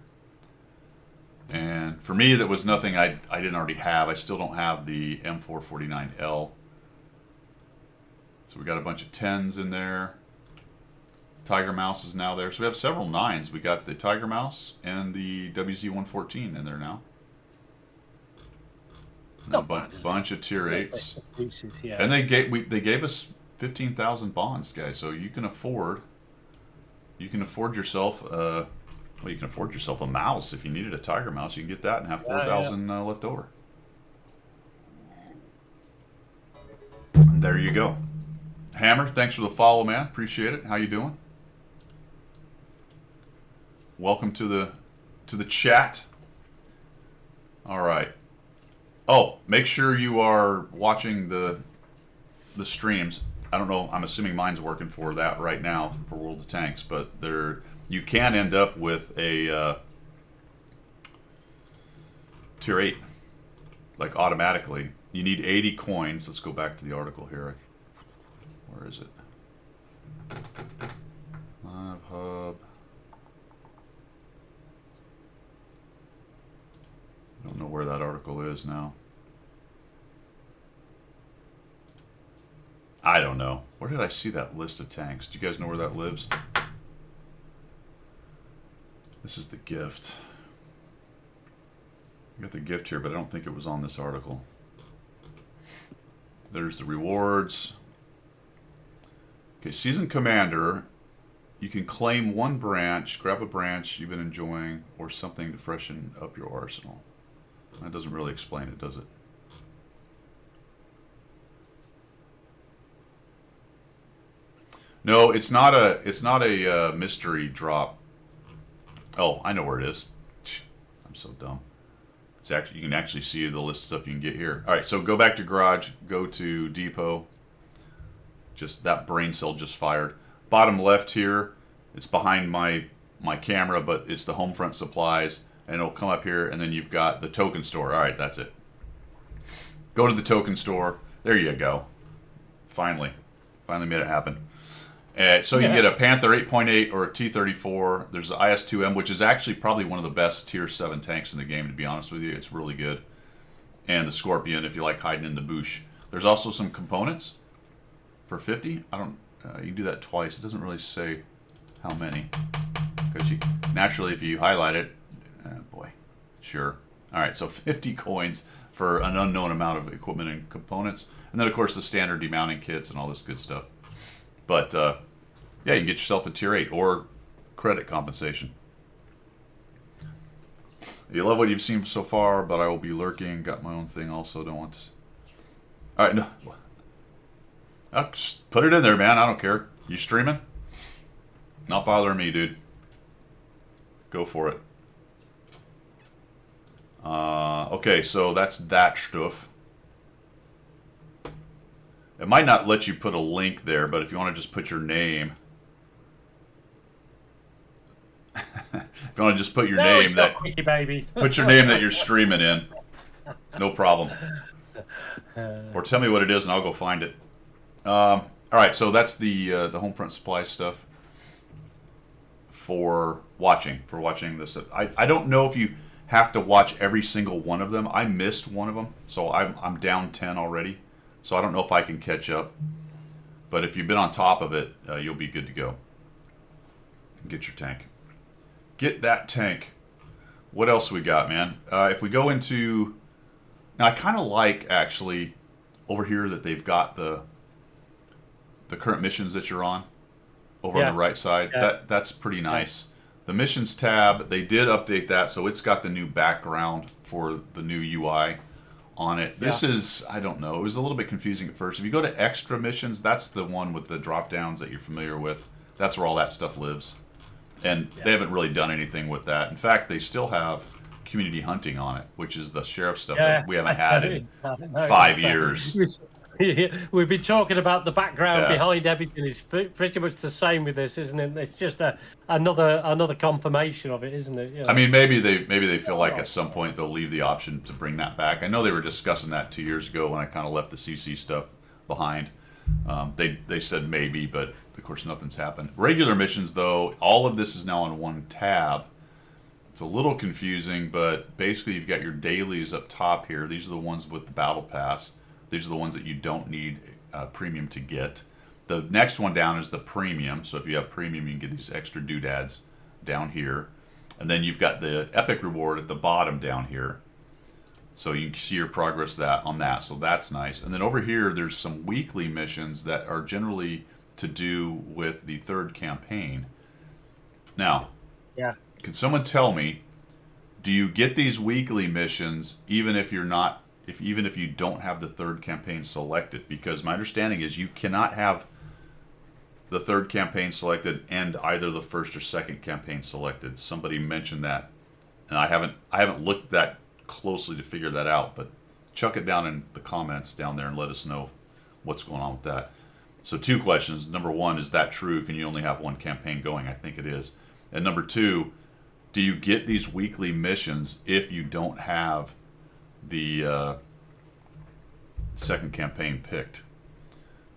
And for me, that was nothing I didn't already have. I still don't have the M449L. So we got a bunch of 10s in there. Tiger Mouse is now there. So we have several 9s. We got the Tiger Mouse and the WZ-114 in there now. And a bunch of Tier 8s. And they gave us 15,000 bonds, guys. So you can afford yourself you can afford yourself a mouse. If you needed a Tiger Mouse, you can get that and have 4,000 left over. And there you go. Hammer, thanks for the follow, man. Appreciate it. How you doing? Welcome to the chat. All right. Oh, make sure you are watching the streams. I don't know. I'm assuming mine's working for that right now for World of Tanks, but you can end up with a Tier 8, like automatically. You need 80 coins. Let's go back to the article here. Where is it? Live Hub. I don't know where that article is now. I don't know. Where did I see that list of tanks? Do you guys know where that lives? This is the gift. I got the gift here, but I don't think it was on this article. There's the rewards. Okay, Season Commander. You can claim one branch, grab a branch you've been enjoying, or something to freshen up your arsenal. That doesn't really explain it, does it? No, it's not a mystery drop. Oh, I know where it is. I'm so dumb. It's actually, you can actually see the list of stuff you can get here. All right, so go back to garage, go to depot. Just that brain cell just fired. Bottom left here, it's behind my camera, but it's the Homefront supplies, and it'll come up here, and then you've got the token store. All right, that's it. Go to the token store. There you go. Finally made it happen. So you can get a Panther 8.8 or a T-34. There's the IS-2M, which is actually probably one of the best Tier 7 tanks in the game, to be honest with you. It's really good. And the Scorpion, if you like hiding in the bush. There's also some components for 50. You can do that twice. It doesn't really say how many. because you naturally, if you highlight it, boy, sure. All right, so 50 coins for an unknown amount of equipment and components, and then of course the standard demounting kits and all this good stuff. But yeah, you can get yourself a tier 8 or credit compensation. You love what you've seen so far, but I will be lurking. Got my own thing also. Don't want to. All right, no. Just put it in there, man. I don't care. You streaming? Not bothering me, dude. Go for it. Okay, so that's that stuff. It might not let you put a link there, but if you want to just put your name. If you want to just put your name that Quickie, baby. put your name that you're streaming in, no problem. Or tell me what it is, and I'll go find it. All right, so that's the Homefront Supply stuff for watching this. I don't know if you have to watch every single one of them. I missed one of them, so I'm down 10 already. So I don't know if I can catch up. But if you've been on top of it, you'll be good to go. Get your tank. Get that tank. What else we got, man? If we go into... Now, I kind of like, actually, over here that they've got the current missions that you're on over on the right side. Yeah. That's pretty nice. Yeah. The missions tab, they did update that, so it's got the new background for the new UI on it. This is, I don't know, it was a little bit confusing at first. If you go to extra missions, that's the one with the drop downs that you're familiar with. That's where all that stuff lives. And they haven't really done anything with that. In fact, they still have community hunting on it, which is the sheriff stuff that we haven't had in 5 years. We've been talking about the background behind everything. It's pretty much the same with this, isn't it? It's just another confirmation of it, isn't it? You know? I mean, maybe they feel like at some point they'll leave the option to bring that back. I know they were discussing that 2 years ago when I kind of left the CC stuff behind. They said maybe, but of course nothing's happened. Regular missions, though, all of this is now on one tab. It's a little confusing, but basically you've got your dailies up top here. These are the ones with the battle pass. These are the ones that you don't need premium to get. The next one down is the premium. So if you have premium, you can get these extra doodads down here. And then you've got the epic reward at the bottom down here. So you can see your progress on that. So that's nice. And then over here, there's some weekly missions that are generally to do with the third campaign. Now, can someone tell me, do you get these weekly missions even if you're not, even if you don't have the third campaign selected? Because my understanding is you cannot have the third campaign selected and either the first or second campaign selected. Somebody mentioned that, and I haven't looked that closely to figure that out, but chuck it down in the comments down there and let us know what's going on with that. So 2 questions. Number 1, is that true? Can you only have one campaign going? I think it is. And number 2, do you get these weekly missions if you don't have the second campaign picked?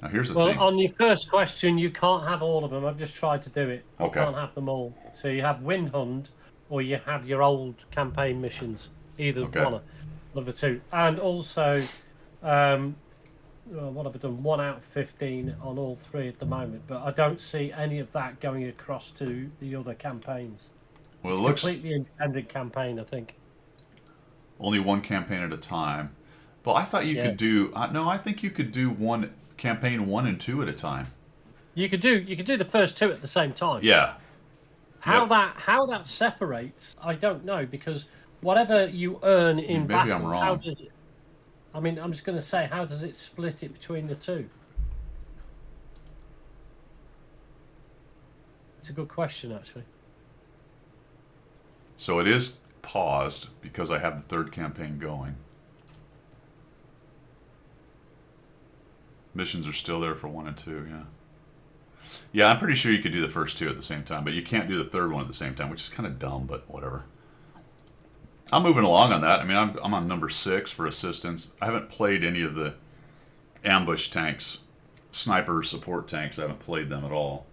Now here's the thing. Well, on your first question, you can't have all of them. I've just tried to do it. You can't have them all. So you have Win Hunt, or you have your old campaign missions. Either one of the two. And also, what have I done? 1 out of 15 on all 3 at the moment. But I don't see any of that going across to the other campaigns. Well, it looks completely independent campaign, I think. Only one campaign at a time. But I thought you could do. No, I think you could do campaign 1 and 2 at a time. You could do the first 2 at the same time. Yeah. How that separates, I don't know, because whatever you earn in battle, maybe I'm wrong. How does it? I mean, I'm just going to say, how does it split it between the 2? It's a good question, actually. So it is paused because I have the third campaign going. Missions are still there for 1 and 2, yeah. Yeah, I'm pretty sure you could do the first 2 at the same time, but you can't do the third one at the same time, which is kind of dumb, but whatever. I'm moving along on that. I mean, I'm on number 6 for assistance. I haven't played any of the ambush tanks, sniper support tanks. I haven't played them at all.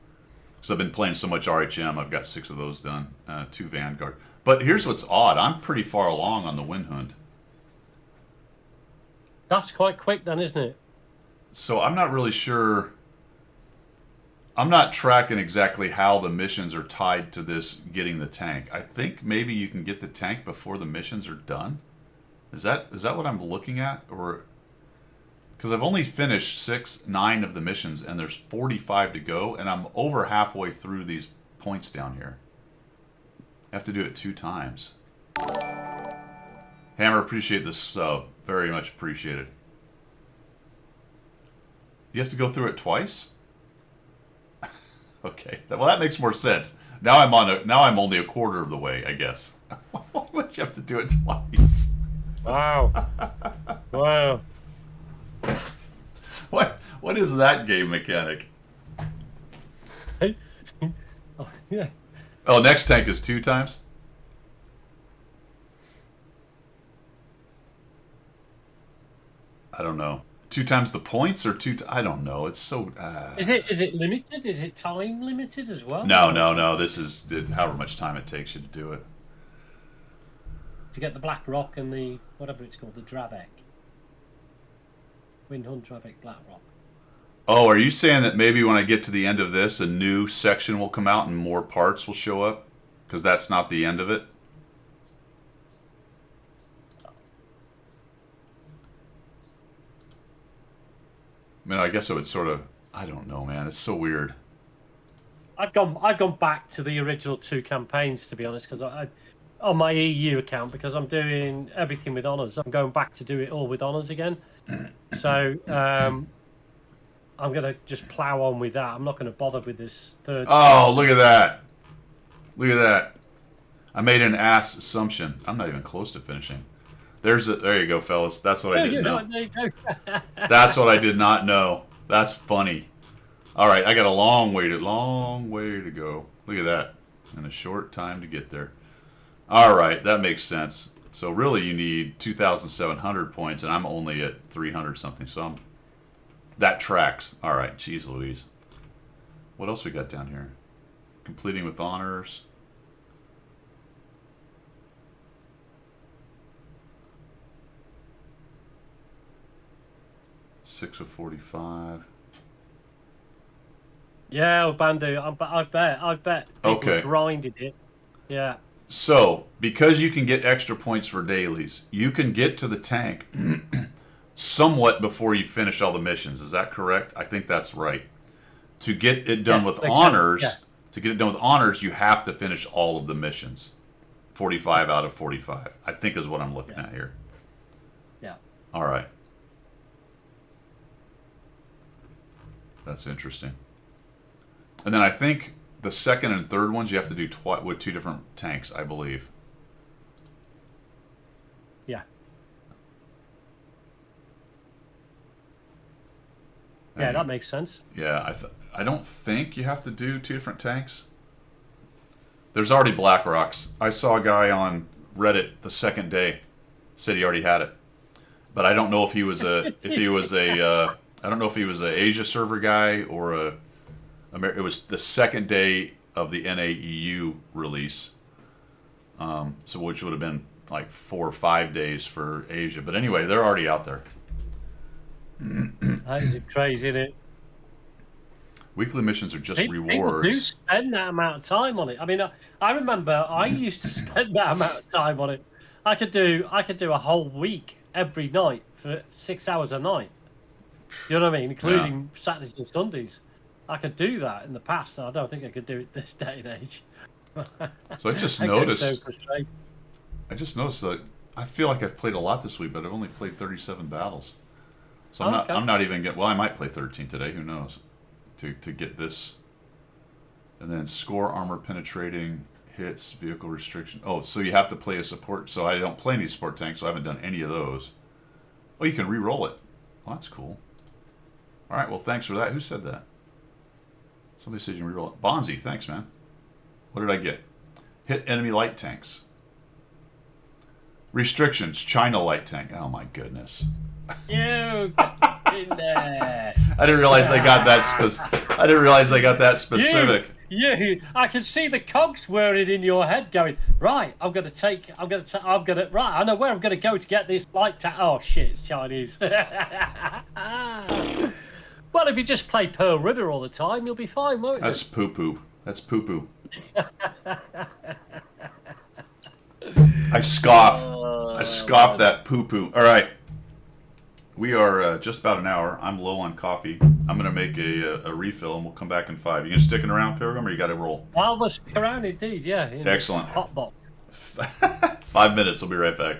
Because I've been playing so much RHM, I've got 6 of those done, 2 Vanguard. But here's what's odd. I'm pretty far along on the Win Hunt. That's quite quick then, isn't it? So I'm not really sure. I'm not tracking exactly how the missions are tied to this getting the tank. I think maybe you can get the tank before the missions are done. Is that what I'm looking at, or because I've only finished 9 of the missions and there's 45 to go, and I'm over halfway through these points down here. I have to do it 2 times. Hammer, appreciate this sub. Very much appreciated. You have to go through it twice? Okay. Well, that makes more sense. Now I'm only a quarter of the way, I guess. Why would you have to do it twice? Wow. Wow. What is that game mechanic? Oh, yeah. Oh, next tank is 2 times? I don't know. 2 times the points or I don't know. It's so... Is it limited? Is it time limited as well? No. This is however much time it takes you to do it. To get the Black Rock and the, whatever it's called, the Dravek. Windhunt, Dravek, Black Rock. Oh, are you saying that maybe when I get to the end of this, a new section will come out and more parts will show up? Because that's not the end of it? I mean, I guess it would sort of... I don't know, man. It's so weird. I've gone back to the original 2 campaigns, to be honest, because I on my EU account, because I'm doing everything with honours. I'm going back to do it all with honours again. So I'm going to just plough on with that. I'm not going to bother with this third. Oh, look at that. Look at that. I made an ass assumption. I'm not even close to finishing. There you go, fellas. That's what I didn't know. There you go. That's what I did not know. That's funny. All right, I got a long way to go. Look at that. And a short time to get there. All right, that makes sense. So really you need 2,700 points, and I'm only at 300 something. So that tracks. All right, jeez Louise. What else we got down here? Completing with honors. Six of 45. Yeah, Bandu. I bet. People Okay. grinded it. Yeah. So, because you can get extra points for dailies, you can get to the tank somewhat before you finish all the missions. Is that correct? I think that's right. To get it done with honors, you have to finish all of the missions. 45 out of 45, I think is what I'm looking at here. Yeah. All right. That's interesting. And then I think the second and third ones you have to do with 2 different tanks, I believe. Yeah. Yeah, that makes sense. Yeah, I don't think you have to do 2 different tanks. There's already Black Rocks. I saw a guy on Reddit the second day said he already had it, but I don't know if he was a I don't know if he was an Asia server guy or it was the second day of the NAEU release, so which would have been like 4 or 5 days for Asia. But anyway, they're already out there. That is crazy, isn't it? Weekly missions are just People rewards. do spend that amount of time on it. I mean, I remember I used to spend that amount of time on it. I could do a whole week every night for 6 hours a night. Do you know what I mean? Including Saturdays and Sundays. I could do that in the past. I don't think I could do it this day and age. So I just noticed. I just noticed that I feel like I've played a lot this week, but I've only played 37 battles. So I'm not even getting. Well, I might play 13 today. Who knows? To get this, and then score armor penetrating hits, vehicle restriction. Oh, so you have to play a support. So I don't play any support tanks, so I haven't done any of those. Oh, you can re-roll it. Well, that's cool. All right. Well, thanks for that. Who said that? Somebody said you can re-roll it. Bonzi, thanks, man. What did I get? Hit enemy light tanks. Restrictions, China light tank. Oh my goodness. You in there. I didn't realize I got that specific. You, I can see the cogs whirring in your head going, right, I know where I'm gonna go to get this light tank. Oh shit, it's Chinese. Well, Well, if you just play Pearl River all the time, you'll be fine, won't That's you? poo poo. That's poo poo. I scoff. I scoff that poo poo. All right. We are just about an hour. I'm low on coffee. I'm going to make a refill and we'll come back in 5. You going to sticking around, Pilgrim, or you got to roll? I'll stick around indeed, yeah. Excellent. Hot box. 5 minutes. We'll be right back.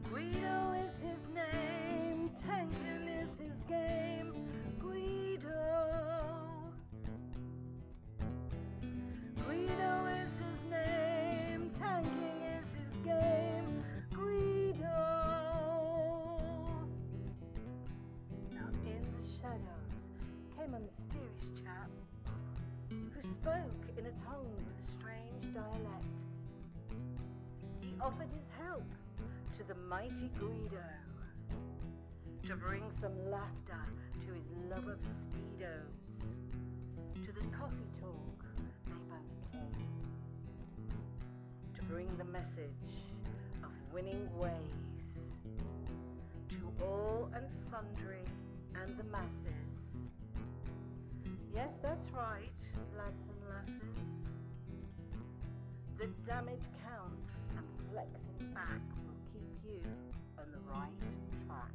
Guido is his name, tanking is his game. Guido. Guido is his name, tanking is his game. Guido. Now in the shadows came a mysterious chap who spoke in a tongue with strange dialect. He offered his help to the mighty Guido to bring some laughter to his love of speedos. To the coffee talk they both came to bring the message of winning ways to all and sundry and the masses. Yes, that's right, lads and lasses. The damage counts and flexing back will keep you on the right track.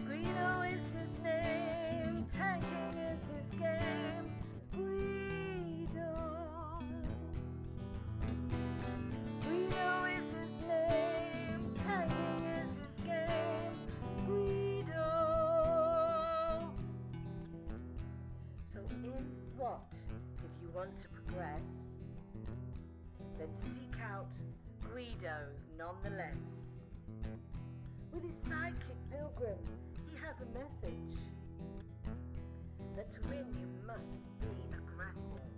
Guido is his name, tanking is his game. Guido. Guido is his name, tanking is his game. Guido. So in what, if you want to progress, then seek out Guido nonetheless. With his sidekick Pilgrim, he has a message that to win you must be aggressive.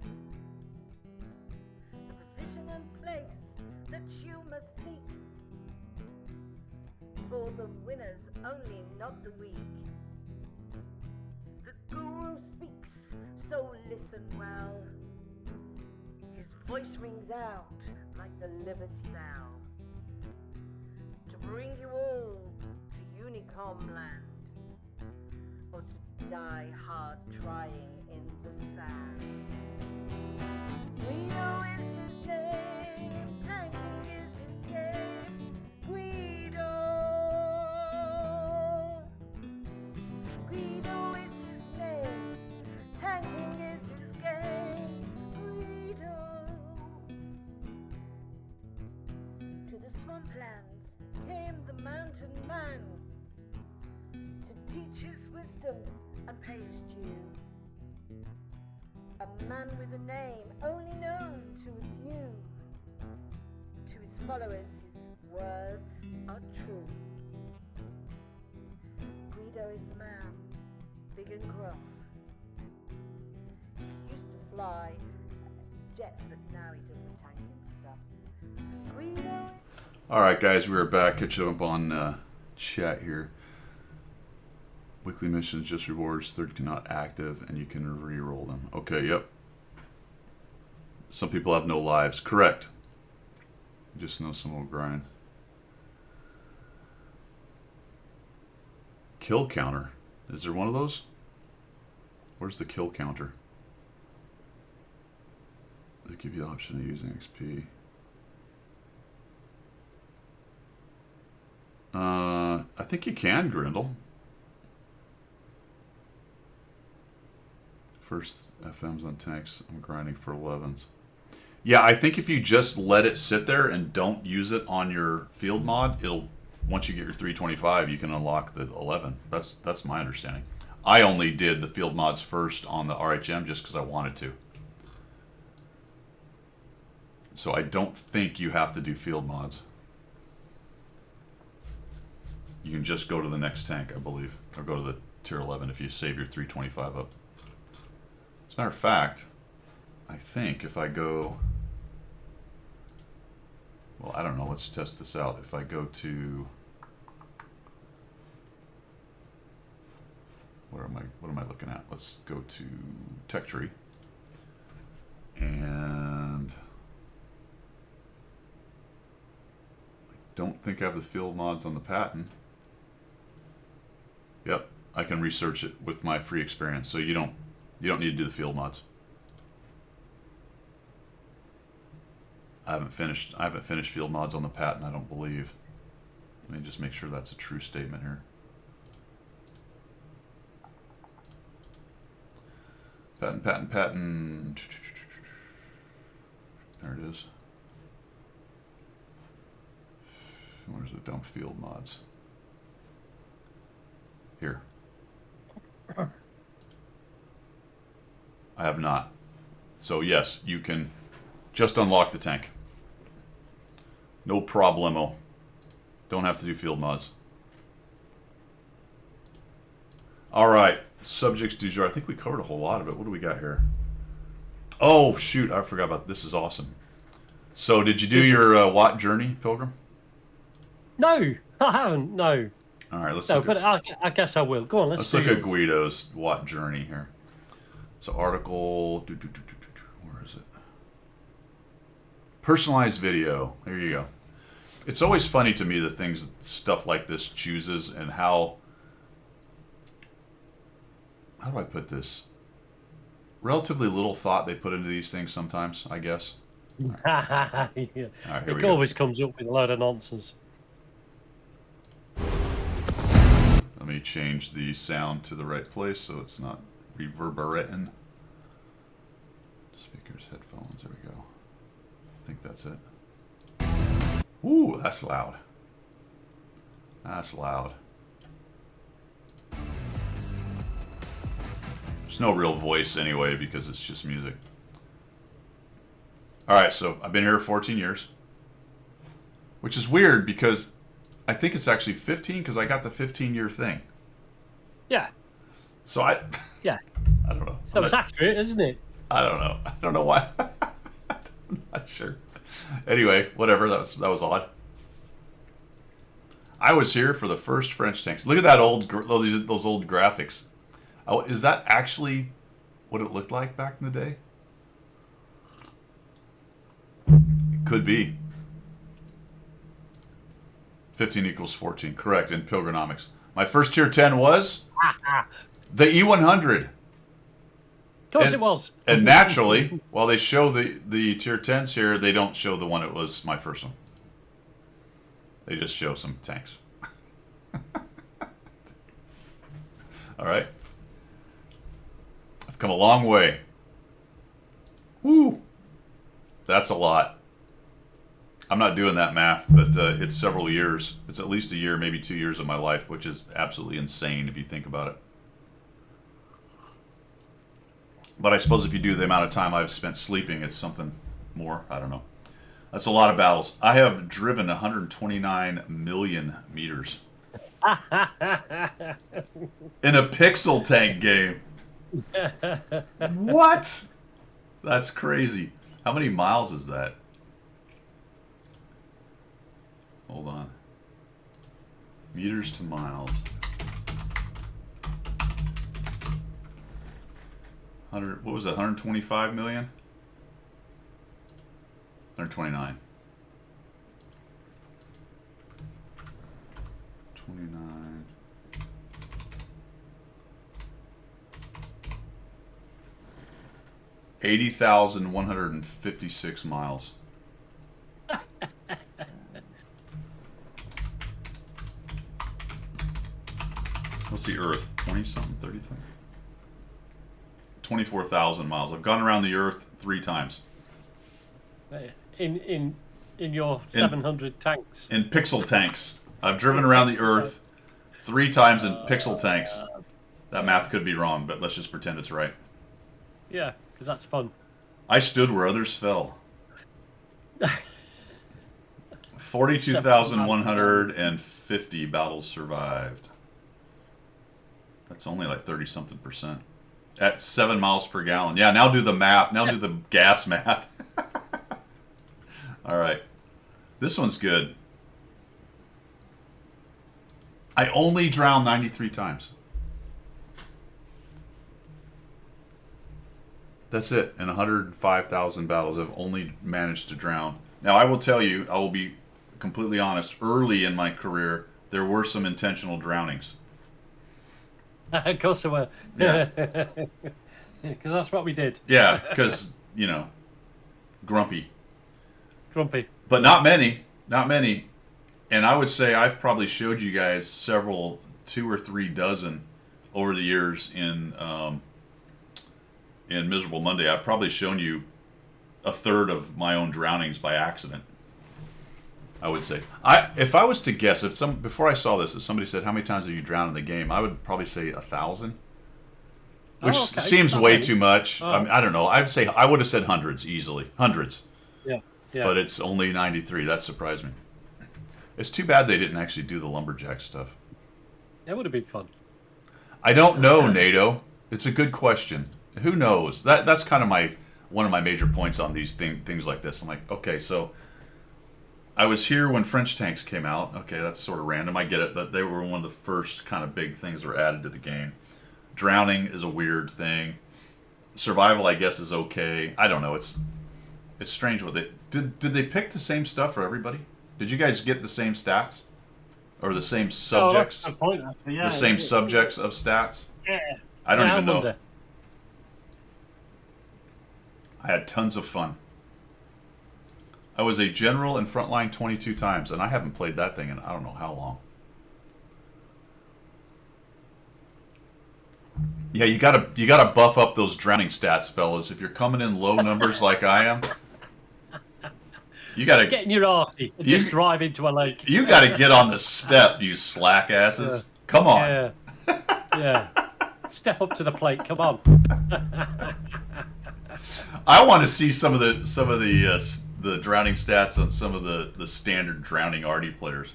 The position and place that you must seek for the winners only, not the weak. The guru speaks, so listen well. His voice rings out like the Liberty Bell to bring you all to Unicom land, or to die hard trying in the sand. Guido is his name, tanking is his game. Guido. Guido is his name, tanking is his game. Guido. To the swamplands came the mountain man to teach his wisdom and pay his due. A man with a name only known to a few. To his followers his words are true. Guido is the man, big and gruff. He used to fly jets, but now he does the tanking stuff. Guido. All right, guys, we are back. Catch up on chat here. Weekly missions, just rewards, 30 not active, and you can re-roll them. Okay, yep. Some people have no lives. Correct. Just know some will grind. Kill counter. Is there one of those? Where's the kill counter? They give you the option of using XP. I think you can, Grindle. First FMs on tanks. I'm grinding for 11s. Yeah, I think if you just let it sit there and don't use it on your field mod, it'll, once you get your 325, you can unlock the 11. That's my understanding. I only did the field mods first on the RHM just because I wanted to. So I don't think you have to do field mods. You can just go to the next tank, I believe, or go to the tier 11 if you save your 325 up. As a matter of fact, I think if I go, well, I don't know, let's test this out. If I go to, where What am I looking at? Let's go to Tech Tree. And I don't think I have the field mods on the patent. Yep, I can research it with my free experience. So you don't need to do the field mods. I haven't finished field mods on the patent, I don't believe. Let me just make sure that's a true statement here. Patent. There it is. Where's the dump field mods? Here. I have not. So yes, you can just unlock the tank. No problemo. Don't have to do field mods. All right, subjects du jour. I think we covered a whole lot of it. What do we got here? Oh shoot, I forgot about this. Is awesome. So did you do your Watt journey, Pilgrim? No, I haven't. No. All right, let's No, look but at, I guess I will. Go on. let's look at Guido's Watt journey here. So article. Where is it? Personalized video. There you go. It's always funny to me the things stuff like this chooses and how do I put this? Relatively little thought they put into these things sometimes, I guess. Yeah. All right, here we It go. always comes up with a load of nonsense. Let me change the sound to the right place so it's not reverberating. Speakers, headphones, there we go. I think that's it. Ooh, that's loud. That's loud. There's no real voice anyway because it's just music. Alright, so I've been here 14 years. Which is weird because I think it's actually 15 because I got the 15-year thing. Yeah. So I Yeah. don't know. So it's accurate, isn't it? I don't know. I don't know why. I'm not sure. Anyway, whatever. That was odd. I was here for the first French tanks. Look at that those old graphics. Oh, is that actually what it looked like back in the day? It could be. 15 equals 14. Correct, in Pilgronomics. My first tier 10 was the E100. Of course it was. And naturally, while they show the tier 10s here, they don't show the one that was my first one. They just show some tanks. All right. I've come a long way. Woo! That's a lot. I'm not doing that math, but it's several years. It's at least a year, maybe 2 years of my life, which is absolutely insane if you think about it. But I suppose if you do the amount of time I've spent sleeping, it's something more. I don't know. That's a lot of battles. I have driven 129 million meters. In a pixel tank game. What? That's crazy. How many miles is that? Hold on. Meters to miles. 100, what was that? 125 million? 129. 29. $80,156 miles. What's the Earth? 20 something, 30 something? 24,000 miles. I've gone around the Earth 3 times. In your 700 tanks. In pixel tanks. I've driven around the Earth 3 times in pixel tanks. That math could be wrong, but let's just pretend it's right. Yeah, because that's fun. I stood where others fell. 42,150 battles survived. That's only like 30-something percent. At 7 miles per gallon. Yeah, now do the math. Now do the gas math. All right. This one's good. I only drowned 93 times. That's it. In 105,000 battles, I've only managed to drown. Now, I will tell you, I will be completely honest. Early in my career, there were some intentional drownings. Of course there were. Yeah. Because that's what we did. Yeah, because, grumpy. Grumpy. But not many. Not many. And I would say I've probably showed you guys several, 2 or 3 dozen over the years in Miserable Monday. I've probably shown you a third of my own drownings by accident. I would say. If I was to guess, before I saw this, if somebody said how many times have you drowned in the game, I would probably say 1,000, which seems way too much. Oh. I mean, I don't know. I would have said hundreds easily, hundreds. Yeah. But it's only 93. That surprised me. It's too bad they didn't actually do the lumberjack stuff. It would have been fun. I don't know, NATO. It's a good question. Who knows? That's kind of one of my major points on these things like this. I'm like, okay, so I was here when French tanks came out. Okay, that's sort of random. I get it, but they were one of the first kind of big things that were added to the game. Drowning is a weird thing. Survival, I guess, is okay. I don't know. It's strange with it. Did they pick the same stuff for everybody? Did you guys get the same stats? Or the same subjects? That's the point, actually, yeah. The same subjects of stats? Yeah. I don't even know. wonder. I had tons of fun. I was a general in frontline 22 times, and I haven't played that thing in I don't know how long. Yeah, you gotta buff up those drowning stats, fellas. If you're coming in low numbers like I am, you gotta Get in your arsey and just drive into a lake. You gotta get on the step, you slack asses. Come on. Yeah. Yeah. Step up to the plate. Come on. I want to see some of the drowning stats on some of the standard drowning Artie players.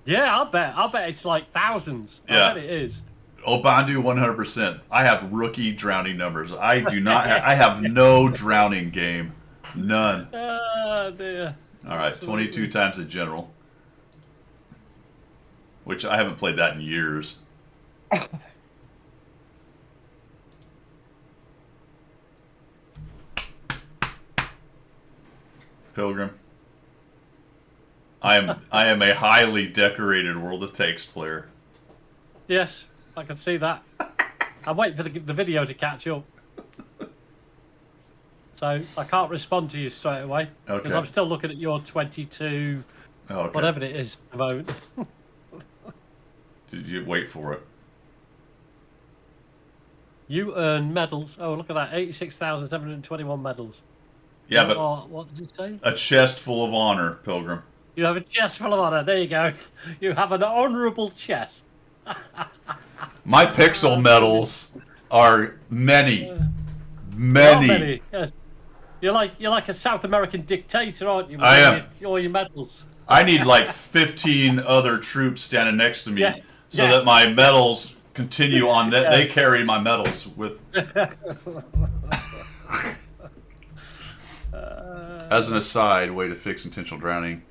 Yeah, I'll bet it's like thousands. Yeah. I bet it is. Obandu 100%. I have rookie drowning numbers. I do not. I have no drowning game. None. Oh, dear. All right, Absolutely. 22 times a general, which I haven't played that in years. Pilgrim. I am a highly decorated World of Tanks player. Yes, I can see that. I'm waiting for the video to catch up. So I can't respond to you straight away. Because Okay. I'm still looking at your 22, Oh, okay. whatever it is at the moment. Did you wait for it? You earn medals. Oh, look at that. 86,721 medals. Yeah, but What did it say? a chest full of honor, Pilgrim. You have a chest full of honor. There you go. You have an honourable chest. My pixel medals are many. Not Many. many. Yes. You're like a South American dictator, aren't you? with I all am. all your medals. I need like 15 other troops standing next to me Yeah. so Yeah. that my medals continue on. That They carry my medals with. As an aside, way to fix intentional drowning.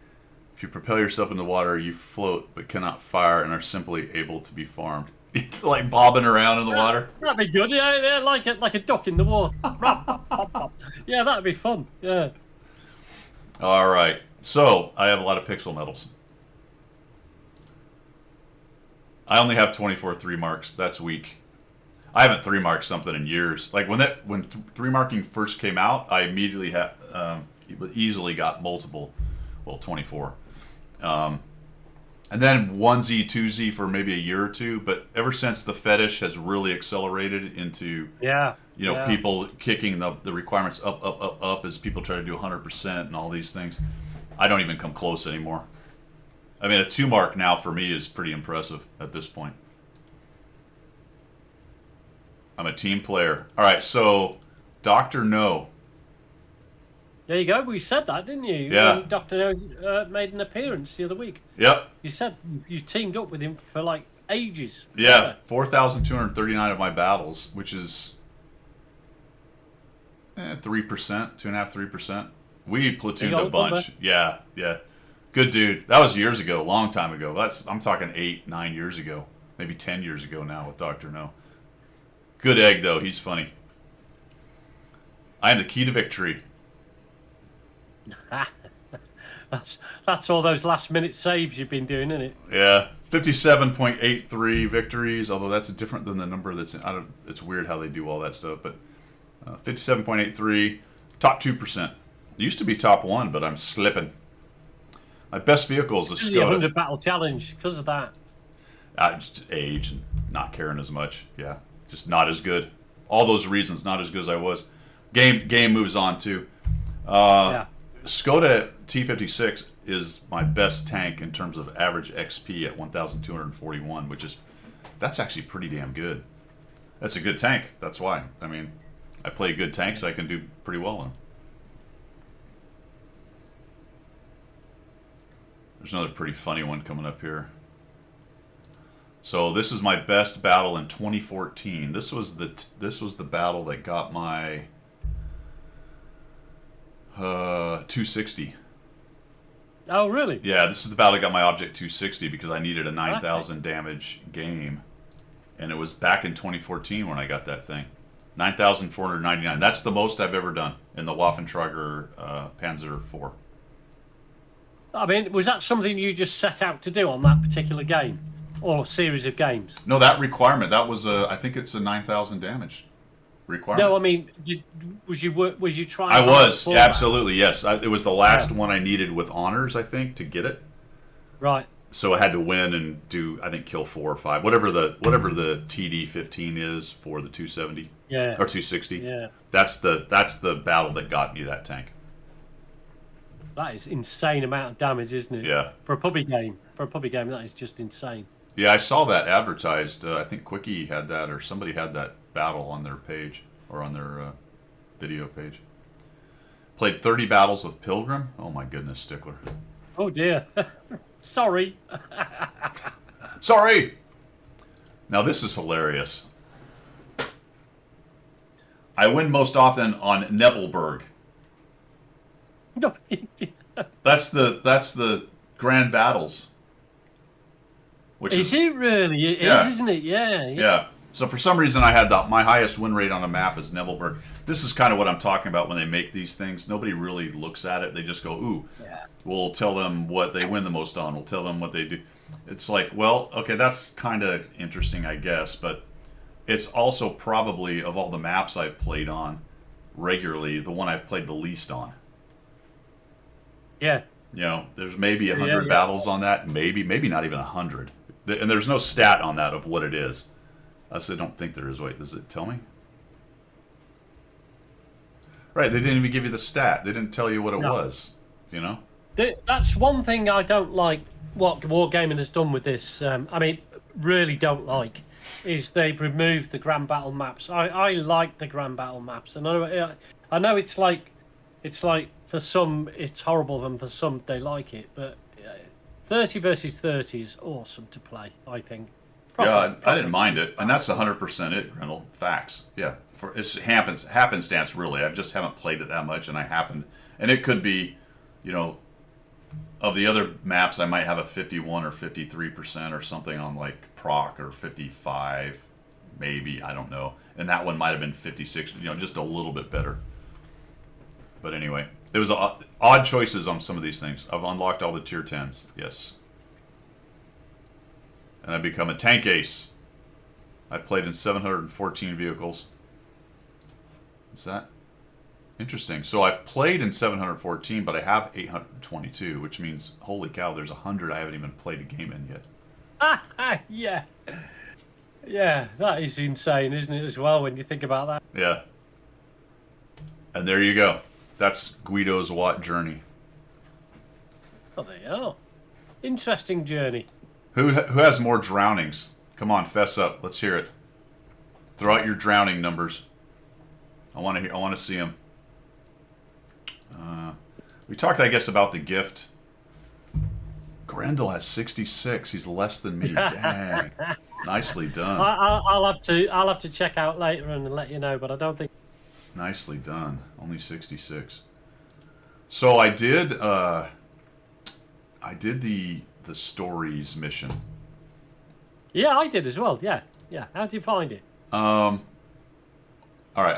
If you propel yourself in the water, you float but cannot fire and are simply able to be farmed. It's like bobbing around in the water. That'd be good. Yeah, like a duck in the water. Yeah, that'd be fun. Yeah. All right. So, I have a lot of pixel medals. I only have 24 3 marks. That's weak. I haven't 3 marked something in years. Like when 3 marking first came out, I immediately easily got multiple. Well, 24. And then 1Z, 2Z for maybe a year or two. But ever since the fetish has really accelerated into Yeah. people kicking the requirements up as people try to do 100% and all these things, I don't even come close anymore. I mean, a 2 mark now for me is pretty impressive at this point. I'm a team player. All right, so Dr. No. There you go. We said that, didn't you? Yeah. When Dr. No made an appearance the other week. Yep. You said you teamed up with him for like ages. Yeah, 4,239 of my battles, which is 3%, 2.5%, 3%. We platooned a bunch. Yeah. Good dude. That was years ago, a long time ago. I'm talking 8, 9 years ago, maybe 10 years ago now with Dr. No. Good egg, though. He's funny. I am the key to victory. That's all those last minute saves you've been doing, isn't it? Yeah, 57.83 victories. Although that's different than the number that's in. I don't. It's weird how they do all that stuff, but 57.83, top 2%. It used to be top 1, but I'm slipping. My best vehicle is a The Skoda. 100 battle challenge because of that. Just age and not caring as much. Yeah, just not as good. All those reasons, not as good as I was. Game moves on too. Yeah. Skoda T56 is my best tank in terms of average XP at 1,241, that's actually pretty damn good. That's a good tank. That's why. I mean, I play good tanks. I can do pretty well in them. There's another pretty funny one coming up here. So this is my best battle in 2014. This was the battle that got my 260. Oh, really? Yeah, this is the battle that got my Object 260 because I needed a 9,000 damage game, and it was back in 2014 when I got that thing. 9,499. That's the most I've ever done in the Waffentrager Panzer IV. I mean, was that something you just set out to do on that particular game or series of games? No, that requirement. That was I think it's a 9,000 damage requirement. No, I mean, was you trying? I was, for yeah, absolutely, yes. It was the last one I needed with honors, I think, to get it. Right. So I had to win and do, I think, kill 4 or 5, whatever the TD15 is for the 270. Yeah. Or 260. Yeah. That's the battle that got me that tank. That is insane amount of damage, isn't it? Yeah. For a puppy game. That is just insane. Yeah, I saw that advertised. I think Quickie had that, or somebody had that battle on their page or on their video page. Played 30 battles with Pilgrim. Oh my goodness, Stickler. Oh dear. Sorry. Sorry. Now this is hilarious. I win most often on Nebelberg. No. That's the grand battles. Which Is it really? It Yeah. is, isn't it? Yeah. Yeah. So for some reason, I had my highest win rate on a map is Nebelberg. This is kind of what I'm talking about when they make these things. Nobody really looks at it. They just go, ooh, Yeah. we'll tell them what they win the most on. We'll tell them what they do. It's like, well, okay, that's kind of interesting, I guess. But it's also probably, of all the maps I've played on regularly, the one I've played the least on. Yeah. You know, there's maybe 100 yeah. battles on that. Maybe not even 100. And there's no stat on that of what it is. I don't think there is. Wait, does it tell me? Right, they didn't even give you the stat. They didn't tell you what it No. was. You know? That's one thing I don't like what Wargaming has done with this. I mean, really don't like, is they've removed the Grand Battle maps. I like the Grand Battle maps. And I know it's like for some it's horrible and for some they like it. But 30 versus 30 is awesome to play, I think. Yeah, I didn't mind it, and that's 100% it, Grendel. Facts. Yeah, it's happenstance really. I just haven't played it that much, and I happened, and it could be, you know, of the other maps, I might have a 51 or 53% or something on like proc, or 55, maybe, I don't know, and that one might have been 56. You know, just a little bit better. But anyway, there was odd choices on some of these things. I've unlocked all the tier 10s. Yes. And I've become a tank ace. I've played in 714 vehicles. Is that interesting? So I've played in 714, but I have 822, which means, holy cow, there's 100 I haven't even played a game in yet. Yeah. Yeah, that is insane, isn't it, as well, when you think about that? Yeah. And there you go. That's Guido's Watt journey. Oh, there you are. Interesting journey. Who has more drownings? Come on, fess up. Let's hear it. Throw out your drowning numbers. I want to see them. We talked, I guess, about the gift. Grendel has 66. He's less than me. Dang. Nicely done. I'll have to check out later and let you know, but I don't think. Nicely done. Only 66. So I did the stories mission. Yeah, I did as well. Yeah. How did you find it? I All right,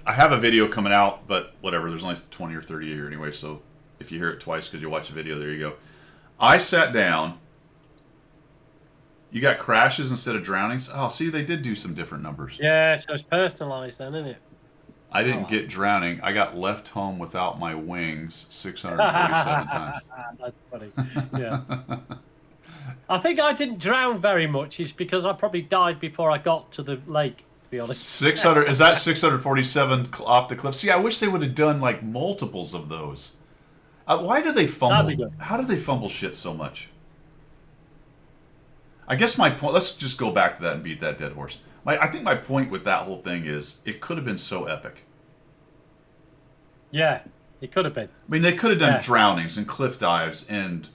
I have a video coming out, but whatever. There's only 20 or 30 a year anyway, so if you hear it twice because you watch the video, there you go. I sat down. You got crashes instead of drownings. Oh, see, they did do some different numbers. Yeah, so it's personalised then, isn't it? I didn't get drowning. I got left home without my wings 647 times. That's funny. Yeah. I think I didn't drown very much. Is because I probably died before I got to the lake. To be honest. 600 is that 647 off the cliff? See, I wish they would have done like multiples of those. Why do they fumble? How do they fumble shit so much? I guess my point. Let's just go back to that and beat that dead horse. I think my point with that whole thing is it could have been so epic. Yeah, it could have been. I mean, they could have done drownings and cliff dives and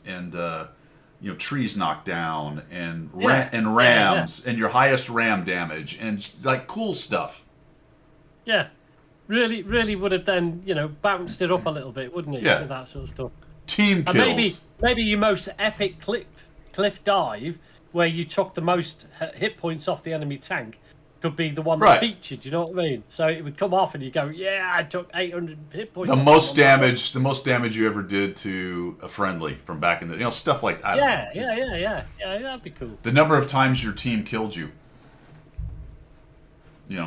trees knocked down and rams and your highest ram damage and like cool stuff. Yeah, really would have then bounced it up a little bit, wouldn't it? Yeah, that sort of stuff. Team kills. And maybe your most epic cliff dive, where you took the most hit points off the enemy tank, could be the one that featured. You know what I mean? So it would come off, and you go, "Yeah, I took 800 hit points." The most damage you ever did to a friendly from back in the stuff like that. Yeah, that'd be cool. The number of times your team killed you.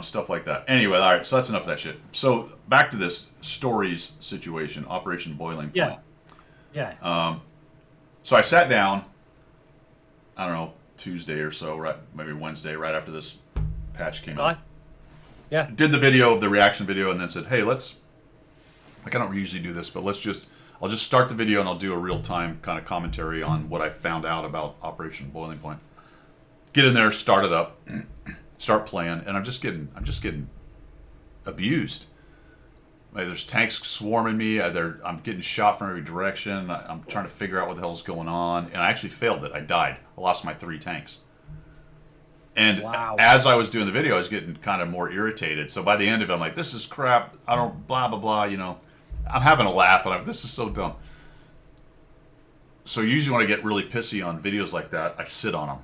Stuff like that. Anyway, all right, so that's enough of that shit. So back to this stories situation, Operation Boiling Point. Yeah. So I sat down, I don't know, Tuesday or so, right? Maybe Wednesday, right after this patch came out. Yeah. Did the video, the reaction video, and then said, hey, I don't usually do this, but I'll just start the video and I'll do a real-time kind of commentary on what I found out about Operation Boiling Point. Get in there, start it up, start playing, and I'm just getting abused. Like, there's tanks swarming me. I'm getting shot from every direction. I'm trying to figure out what the hell's going on, and I actually failed it. I died. I lost my 3 tanks. And as I was doing the video, I was getting kind of more irritated. So by the end of it, I'm like, this is crap. I don't, blah, blah, blah, I'm having a laugh, and this is so dumb. So usually when I get really pissy on videos like that, I sit on them.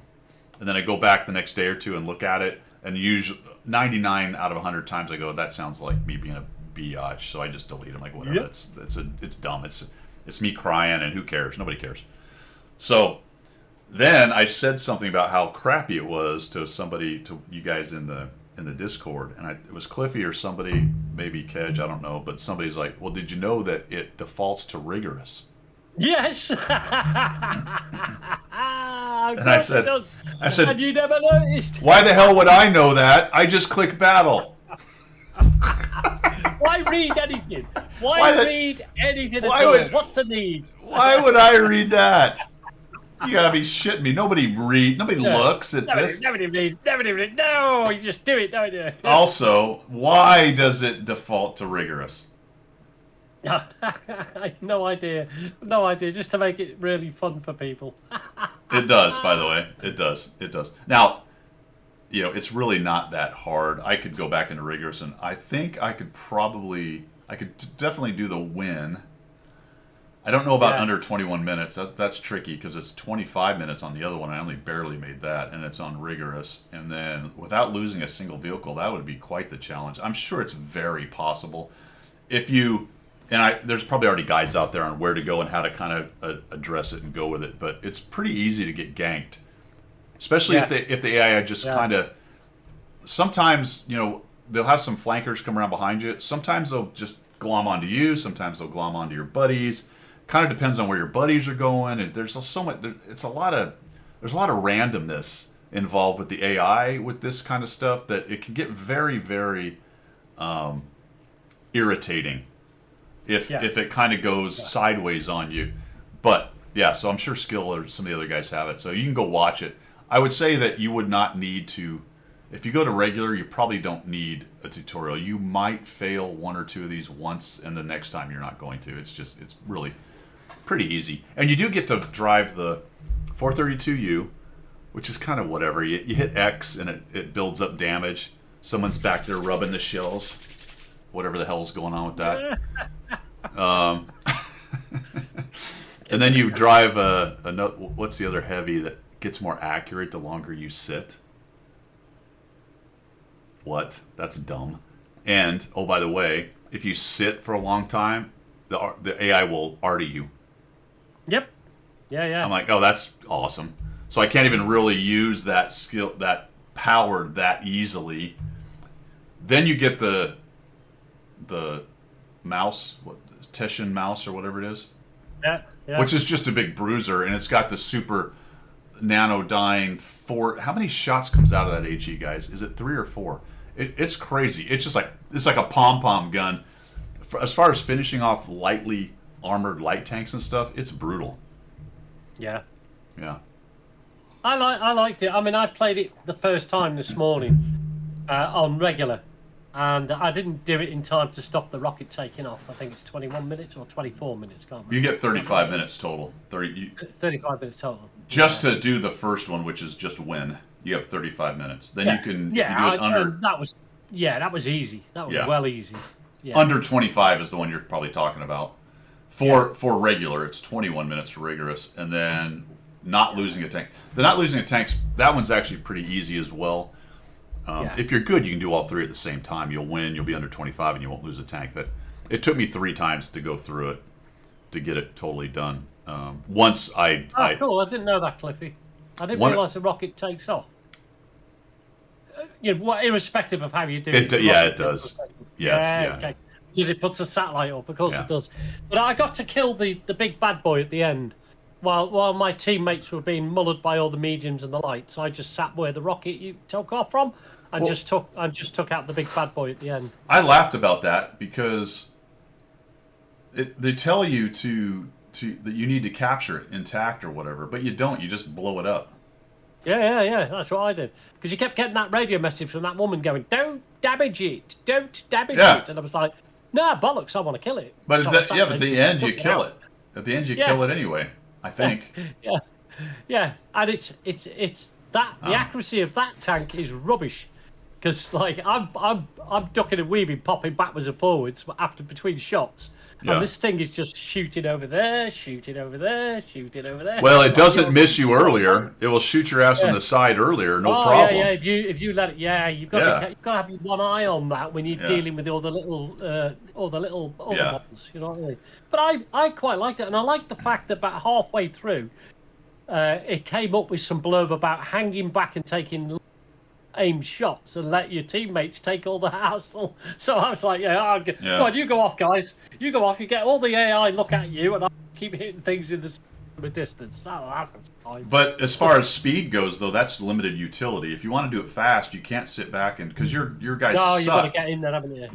And then I go back the next day or two and look at it, and usually 99 out of 100 times I go, that sounds like me being a biatch, so I just delete them. Like, whatever. Yep. It's dumb. It's me crying, and who cares? Nobody cares. So then I said something about how crappy it was to you guys in the Discord, and it was Cliffy or somebody, maybe Kedge, I don't know, but somebody's like, well, did you know that it defaults to rigorous? Yes. And I said, and you never noticed. Why the hell would I know that? I just click battle. Why read anything? Why read anything at all? What's the need? Why would I read that? You gotta be shitting me. Nobody looks at this. Nobody reads. No, you just do it, don't you? Also, why does it default to rigorous? No idea. Just to make it really fun for people. It does, by the way. It does. Now, it's really not that hard. I could go back into rigorous, and I think I could definitely do the win. I don't know about under 21 minutes. That's tricky because it's 25 minutes on the other one. I only barely made that, and it's on rigorous. And then without losing a single vehicle, that would be quite the challenge. I'm sure it's very possible. There's probably already guides out there on where to go and how to kind of address it and go with it, but it's pretty easy to get ganked. Especially if the AI just kind of, sometimes, they'll have some flankers come around behind you. Sometimes they'll just glom onto you. Sometimes they'll glom onto your buddies. Kind of depends on where your buddies are going. And there's so much. There's a lot of randomness involved with the AI with this kind of stuff that it can get very, very irritating if it kind of goes sideways on you. But so I'm sure Skill or some of the other guys have it, so you can go watch it. I would say that you would not need to, if you go to regular, you probably don't need a tutorial. You might fail 1 or 2 of these once, and the next time you're not going to. It's really pretty easy. And you do get to drive the 432U, which is kind of whatever. You hit X, and it builds up damage. Someone's back there rubbing the shells. Whatever the hell's going on with that. And then you drive what's the other heavy that gets more accurate the longer you sit? What? That's dumb. And oh, by the way, if you sit for a long time, the AI will arty you. Yep. Yeah. I'm like, oh, that's awesome. So I can't even really use that skill, that power that easily. Then you get the mouse, Teshin mouse or whatever it is, Yeah. which is just a big bruiser, and it's got the super nanodyne How many shots comes out of that HE, guys? Is it 3 or 4? It's crazy. It's just like a pom pom gun. As far as finishing off lightly armored light tanks and stuff, it's brutal. Yeah. Yeah. I liked it. I mean, I played it the first time this morning on regular, and I didn't do it in time to stop the rocket taking off. I think it's 21 minutes or 24 minutes. Can't remember. You get 35 minutes total. 35 minutes total. Just to do the first one, which is just win, you have 35 minutes. Then you can, if you do it under that was easy. That was well easy. Yeah. under 25 is the one you're probably talking about. For regular, it's 21 minutes for rigorous, and then not losing a tank. The not losing a tank, that one's actually pretty easy as well. If you're good, you can do all 3 at the same time. You'll win. You'll be under 25, and you won't lose a tank. But it took me 3 times to go through it to get it totally done. Once cool! I didn't know that, Cliffy. I didn't realise the rocket takes off. Irrespective of how you do it. It does. Yes. Yeah. Okay. Because it puts the satellite up. Of course Yeah. it does. But I got to kill the big bad boy at the end. While my teammates were being mullered by all the mediums and the lights, I just sat where the rocket you took off from, and just took out the big bad boy at the end. I laughed about that because they tell you that you need to capture it intact or whatever, but you don't. You just blow it up. Yeah. That's what I did. Because you kept getting that radio message from that woman going, "Don't damage it, don't damage it," and I was like, "No, bollocks, I want to kill it." But So at the end, you kill it. At the end, you Yeah. kill it anyway. I think. Yeah, and it's that the accuracy of that tank is rubbish. Because like I'm ducking and weaving, popping backwards and forwards after between shots, Yeah. and this thing is just shooting over there, shooting over there, shooting over there. Well, it doesn't miss you earlier. It will shoot your ass on the side earlier, no problem. Yeah. If you let it, you've got to have one eye on that when you're dealing with all the little ones. You know what I mean? But I quite liked it, and I liked the fact that about halfway through, it came up with some blurb about hanging back and taking aim shots and let your teammates take all the hassle. So I was like, go on, you go off, guys. You go off. You get all the AI look at you, and I'll keep hitting things in the distance. That's fine. But as far as speed goes, though, that's limited utility. If you want to do it fast, you can't sit back and because your guys suck. You've got to get in there, haven't you?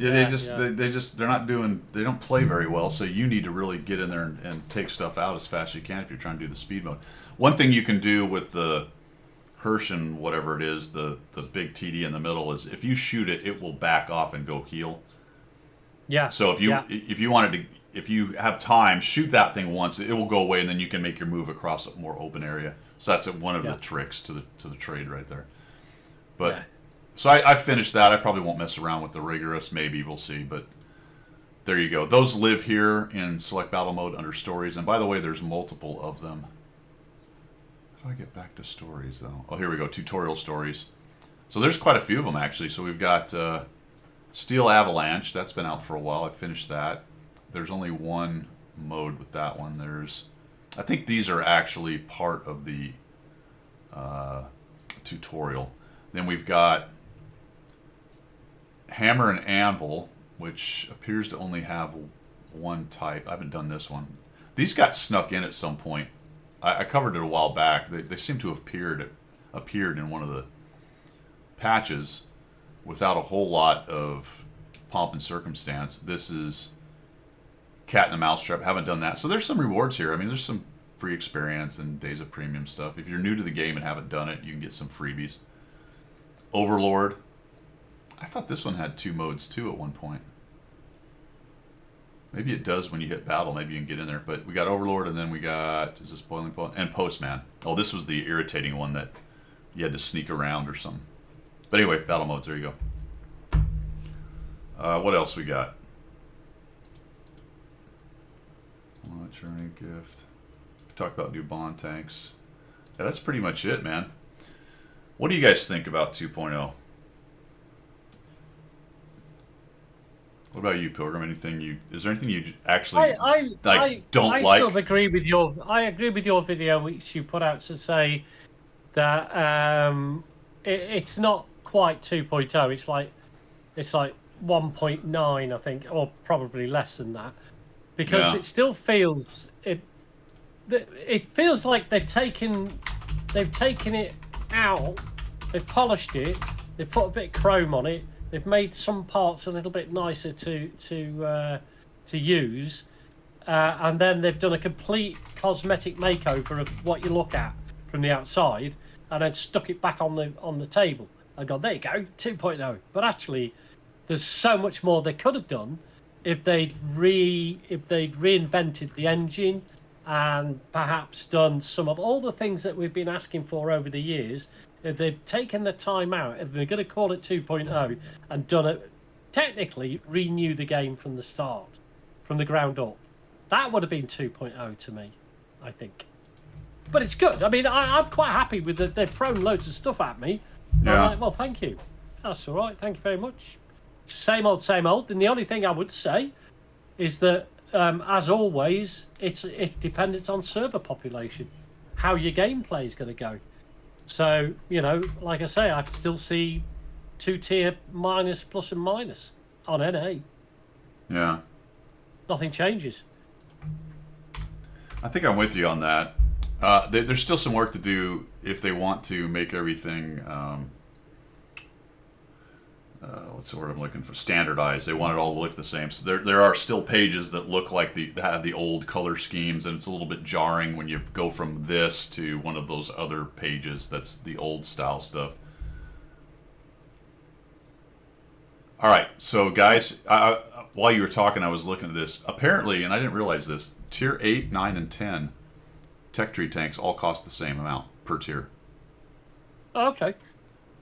They don't play very well. So you need to really get in there and take stuff out as fast as you can if you're trying to do the speed mode. One thing you can do with the Hershin, whatever it is, the big TD in the middle is if you shoot it, it will back off and go heal. Yeah. So if you have time, shoot that thing once, it will go away, and then you can make your move across a more open area. So that's one of the tricks to the trade right there. But so I finished that. I probably won't mess around with the rigorous. Maybe we'll see. But there you go. Those live here in select battle mode under stories. And by the way, there's multiple of them. How do I get back to stories though? Oh, here we go. Tutorial stories. So there's quite a few of them actually. So we've got Steel Avalanche. That's been out for a while. I finished that. There's only one mode with that one. I think these are actually part of the tutorial. Then we've got Hammer and Anvil, which appears to only have one type. I haven't done this one. These got snuck in at some point. I covered it a while back. They seem to have appeared in one of the patches without a whole lot of pomp and circumstance. This is Cat in the Mousetrap. Haven't done that. So there's some rewards here. I mean, there's some free experience and Days of Premium stuff. If you're new to the game and haven't done it, you can get some freebies. Overlord. I thought this one had 2 modes too at one point. Maybe it does when you hit battle. Maybe you can get in there. But we got Overlord, and then we got, is this Boiling Point? And Postman. Oh, this was the irritating one that you had to sneak around or something. But anyway, battle modes, there you go. What else we got? Journey gift. Talk about new bond tanks. Yeah, that's pretty much it, man. What do you guys think about 2.0? What about you, Pilgrim? Is there anything you actually I don't I like? sort of agree with your. I agree with your video which you put out to say that it's not quite 2.0. It's like 1.9, I think, or probably less than that, because Yeah. it still feels it feels like they've taken it out, they've polished it, they've put a bit of chrome on it, they've made some parts a little bit nicer to use, and then they've done a complete cosmetic makeover of what you look at from the outside, and then stuck it back on the table. I go, there you go, 2.0. But actually, there's so much more they could have done if they'd reinvented the engine and perhaps done some of all the things that we've been asking for over the years. If they've taken the time out, if they're going to call it 2.0 and done it, technically renew the game from the start, from the ground up, that would have been 2.0 to me, I think. But it's good. I mean, I'm quite happy with it. They've thrown loads of stuff at me. Yeah. I'm like, well, thank you. That's all right. Thank you very much. Same old, same old. And the only thing I would say is that, as always, it's dependent on server population, how your gameplay is going to go. So, like I say, I still see 2-tier minus, plus and minus on NA. Yeah. Nothing changes. I think I'm with you on that. There's still some work to do if they want to make everything. What's the word I'm looking for? Standardized. They want it all to look the same. So there are still pages that look like that have the old color schemes, and it's a little bit jarring when you go from this to one of those other pages that's the old style stuff. All right, so guys, while you were talking, I was looking at this. Apparently, and I didn't realize this, tier 8, 9, and 10 tech tree tanks all cost the same amount per tier. Oh, okay.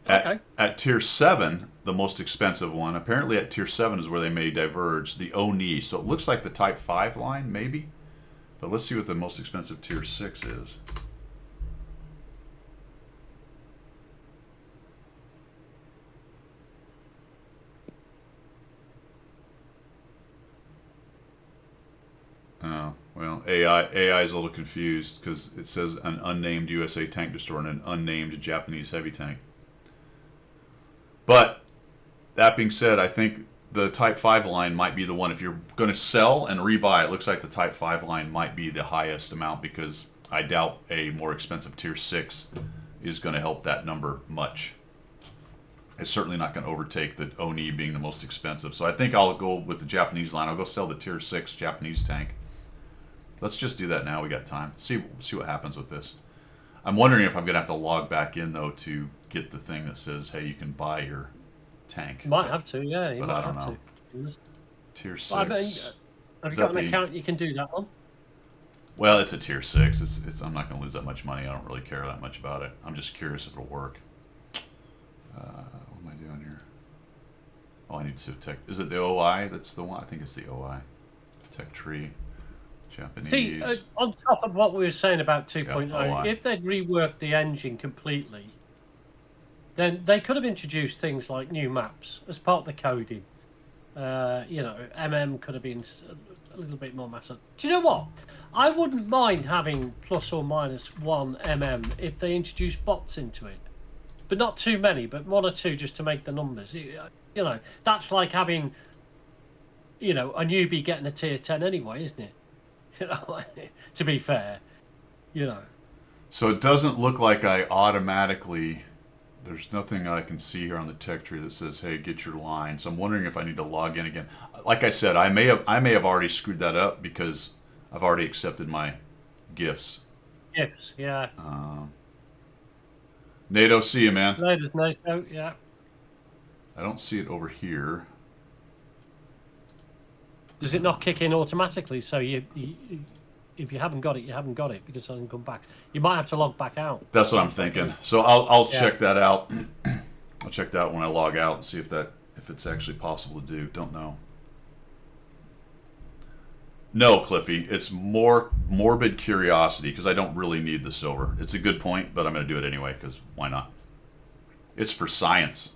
Okay. At tier 7, the most expensive one, apparently at tier 7 is where they may diverge, the Oni. So it looks like the Type 5 line, maybe. But let's see what the most expensive tier 6 is. Oh, well, AI is a little confused because it says an unnamed USA tank destroyer and an unnamed Japanese heavy tank. But that being said, I think the Type 5 line might be the one. If you're going to sell and rebuy, it looks like the Type 5 line might be the highest amount, because I doubt a more expensive tier 6 is going to help that number much. It's certainly not going to overtake the Oni being the most expensive. So I think I'll go with the Japanese line. I'll go sell the tier 6 Japanese tank. Let's just do that now. We got time. See what happens with this. I'm wondering if I'm going to have to log back in, though, to get the thing that says, hey, you can buy your tank. You might have to, yeah. You But might I don't have know. to. Tier 6. Well, I mean, have you got an account you can do that on? Well, it's a tier 6. It's I'm not going to lose that much money. I don't really care that much about it. I'm just curious if it'll work. What am I doing here? Oh, I need to tech. Is it the OI? That's the one. I think it's the OI. Tech tree. Japanese. See, on top of what we were saying about 2.0, Yeah, if they'd reworked the engine completely, then they could have introduced things like new maps as part of the coding. MM could have been a little bit more massive. Do you know what? I wouldn't mind having plus or minus 1 MM if they introduced bots into it. But not too many, but 1 or 2 just to make the numbers. That's like having, a newbie getting a tier 10 anyway, isn't it? To be fair, So it doesn't look like I automatically. There's nothing I can see here on the tech tree that says, "Hey, get your line." So I'm wondering if I need to log in again. Like I said, I may have already screwed that up because I've already accepted my gifts. Gifts, yeah. NATO, see you, man. There's NATO, yeah. I don't see it over here. Does it not kick in automatically? So if you haven't got it, you haven't got it because it hasn't come back. You might have to log back out. That's what I'm thinking. So I'll check that out. I'll check that out when I log out and see if it's actually possible to do. Don't know. No, Cliffy, it's more morbid curiosity because I don't really need the silver. It's a good point, but I'm going to do it anyway because why not? It's for science.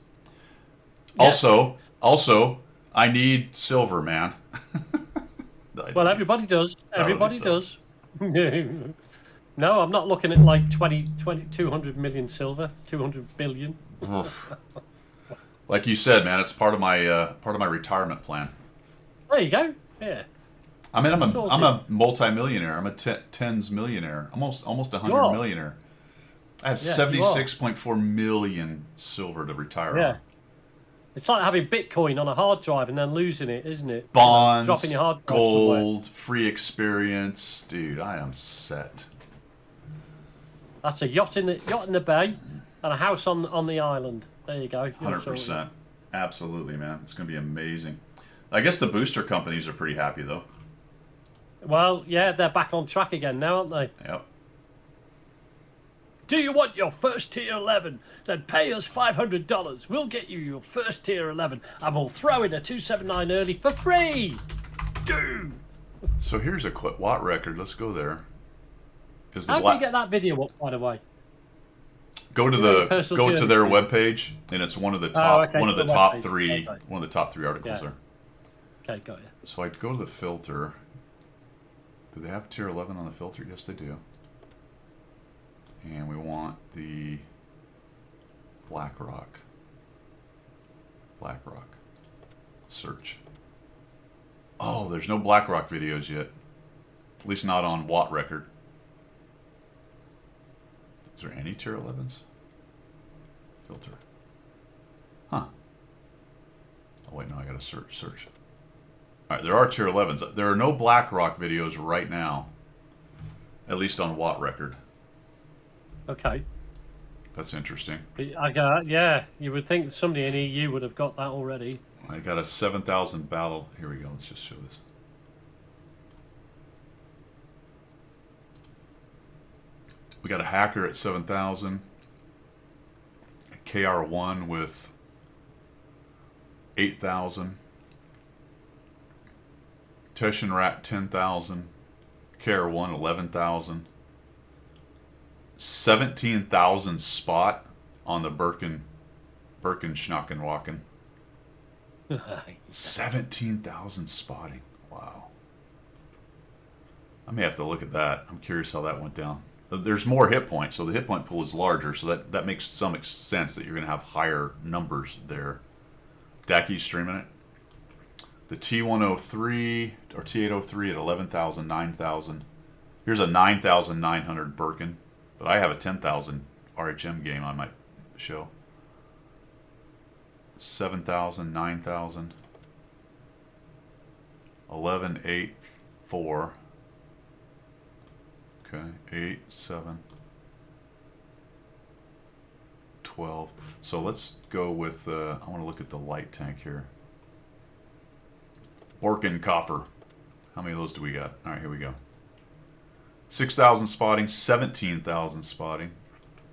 Yeah. Also, I need silver, man. Well, everybody does. I don't Everybody think so. does. No, I'm not looking at like 200 million silver, 200 billion. Like you said, man, it's part of my retirement plan. There you go. Yeah. I mean, I'm Sorted. a multi-millionaire. I'm a tens millionaire. Almost a You 100 are. millionaire. I have Yeah, you are. 76.4 million silver to retire Yeah. on. It's like having Bitcoin on a hard drive and then losing it, isn't it? Bonds, dropping your hard drive somewhere. gold, free experience, dude. I am set. That's a yacht in the bay and a house on the island. There you go. You're 100%. sorted. Absolutely, man. It's going to be amazing. I guess the booster companies are pretty happy, though. Well, yeah, they're back on track again now, aren't they? Yep. Do you want your first tier 11? Then pay us $500. We'll get you your first tier 11 and we'll throw in a 279 early for free. Dude. So here's a quick watt record. Let's go there. Is the How do black? you get that video up, by the way? Go to your the personal go to tier their list? webpage, and it's one of the top okay, one of so the the top webpage. three Okay. one of the top three articles Yeah. there. Okay, got you. So I go to the filter. Do they have tier 11 on the filter? Yes, they do. And we want the BlackRock. BlackRock. Search. Oh, there's no BlackRock videos yet. At least not on Watt Record. Is there any tier 11s? Filter. Huh. Oh wait, no, I gotta search. Alright, there are tier 11s. There are no BlackRock videos right now. At least on Watt Record. Okay. That's interesting. Yeah, you would think somebody in EU would have got that already. I got a 7,000 battle. Here we go. Let's just show this. We got a hacker at 7,000. A KR1 with 8,000. Rat 10,000. KR1 11,000. 17,000 spot on the Birkenschnackenwacken. 17,000 spotting. Wow. I may have to look at that. I'm curious how that went down. There's more hit points, so the hit point pool is larger, so that makes some sense that you're going to have higher numbers there. Daki's streaming it. The T103 or T803 at 11,000, 9,000. Here's a 9,900 Birkin, but I have a 10,000 RHM game on my show. 7,000, 9,000. 11, 8, 4. Okay, 8, 7, 12. So let's go with, I want to look at the light tank here. Borkenkoffer. How many of those do we got? All right, here we go. 6,000 spotting, 17,000 spotting,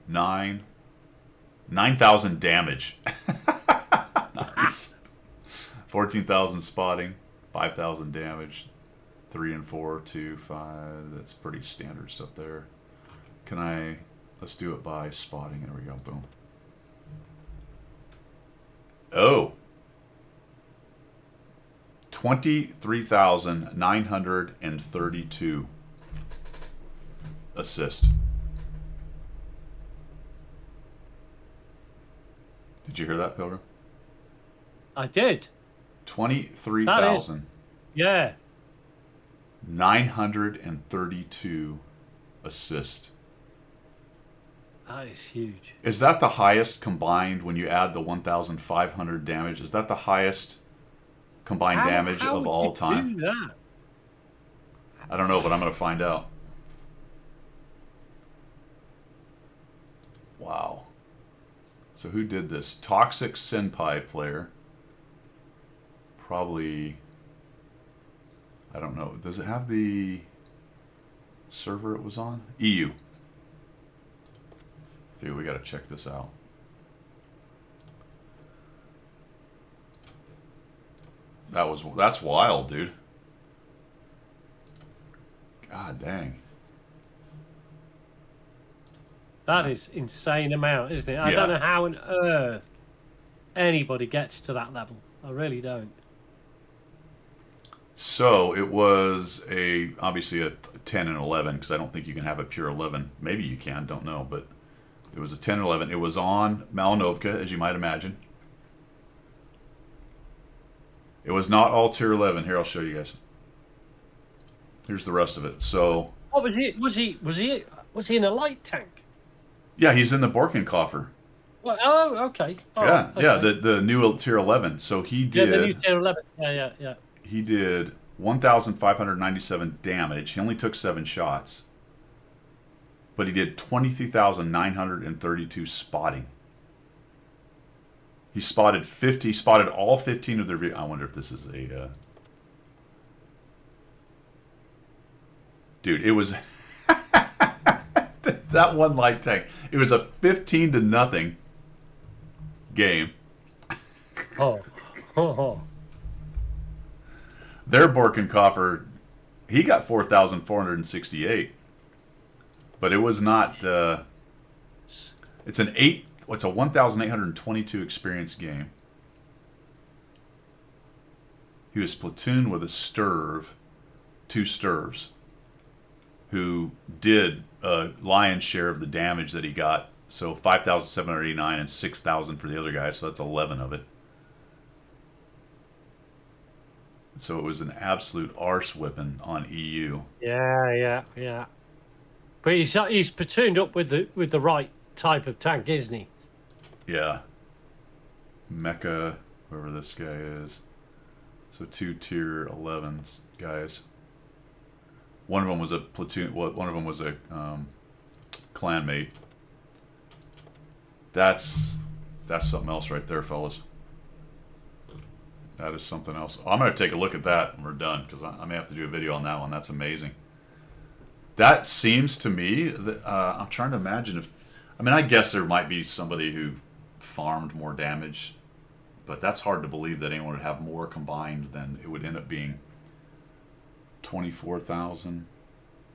9,000 damage. Nice. 14,000 spotting, 5,000 damage. 3 and 4, 2, 5. That's pretty standard stuff there. Let's do it by spotting. There we go. Boom. Oh. 23,932 assist. Did you hear that, Pilgrim? I did. 23,000. Yeah. 932 assist. That is huge. Is that the highest combined when you add the 1,500 damage? Is that the highest combined damage how of would all you time? do that? I don't know, but I'm going to find out. Wow. So who did this? Toxic Senpai player. Probably... I don't know. Does it have the server it was on? EU. Dude, we got to check this out. That's wild, dude. God dang. That is insane amount, isn't it? I Yeah. don't know how on earth anybody gets to that level. I really don't. So it was obviously a 10 and 11 because I don't think you can have a pure 11. Maybe you can, don't know, but it was a 10 and 11. It was on Malinovka, as you might imagine. It was not all tier 11. Here, I'll show you guys. Here's the rest of it. So, What was he? Was he in a light tank? yeah, he's in the Borkenkoffer. Well, oh, okay. Oh, Yeah, okay. yeah, the new tier 11. So he did. Yeah, the new tier 11. Yeah. He did 1,597 damage. He only took 7 shots. But he did 23,932 spotting. He spotted all 15 of their... I wonder if this is a... Dude, it was... that one light tank. It was a 15-0 game. Oh. Their Borkenkoffer, he got 4,468. But it was not... it's a 1,822 experience game. He was platooned with a Sturv, 2 Sturvs, who did a lion's share of the damage that he got. So 5,789 and 6,000 for the other guy, so that's 11 of it. So it was an absolute arse whipping on EU. Yeah. But he's platooned up with the right type of tank, isn't he? Yeah. Mecha, whoever this guy is. So 2 tier 11s guys. One of them was a platoon. One of them was a clanmate. That's something else right there, fellas. That is something else. I'm going to take a look at that when we're done because I may have to do a video on that one. That's amazing. That seems to me that I'm trying to imagine if. I mean, I guess there might be somebody who farmed more damage, but that's hard to believe that anyone would have more combined than it would end up being. 24,000.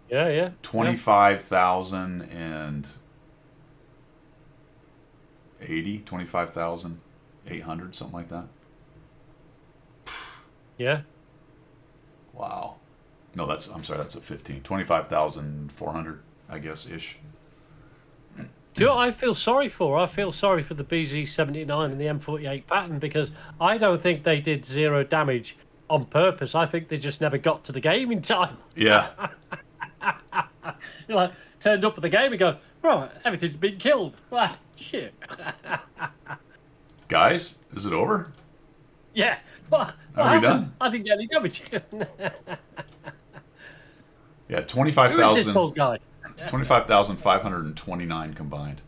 Yeah. 25,000 and 25,800, something like that. Yeah. Wow. No, I'm sorry, that's a 15. 25,400, I guess, ish. Do you know what I feel sorry for? I feel sorry for the BZ-79 and the M48 pattern because I don't think they did 0 damage on purpose. I think they just never got to the game in time. Yeah. You know, like, turned up for the game and go, right, everything's been killed. Wow, shit. Guys, is it over? Yeah. What Are we happened? done? I didn't get any damage. Yeah, Who is this old guy? 25,529 combined.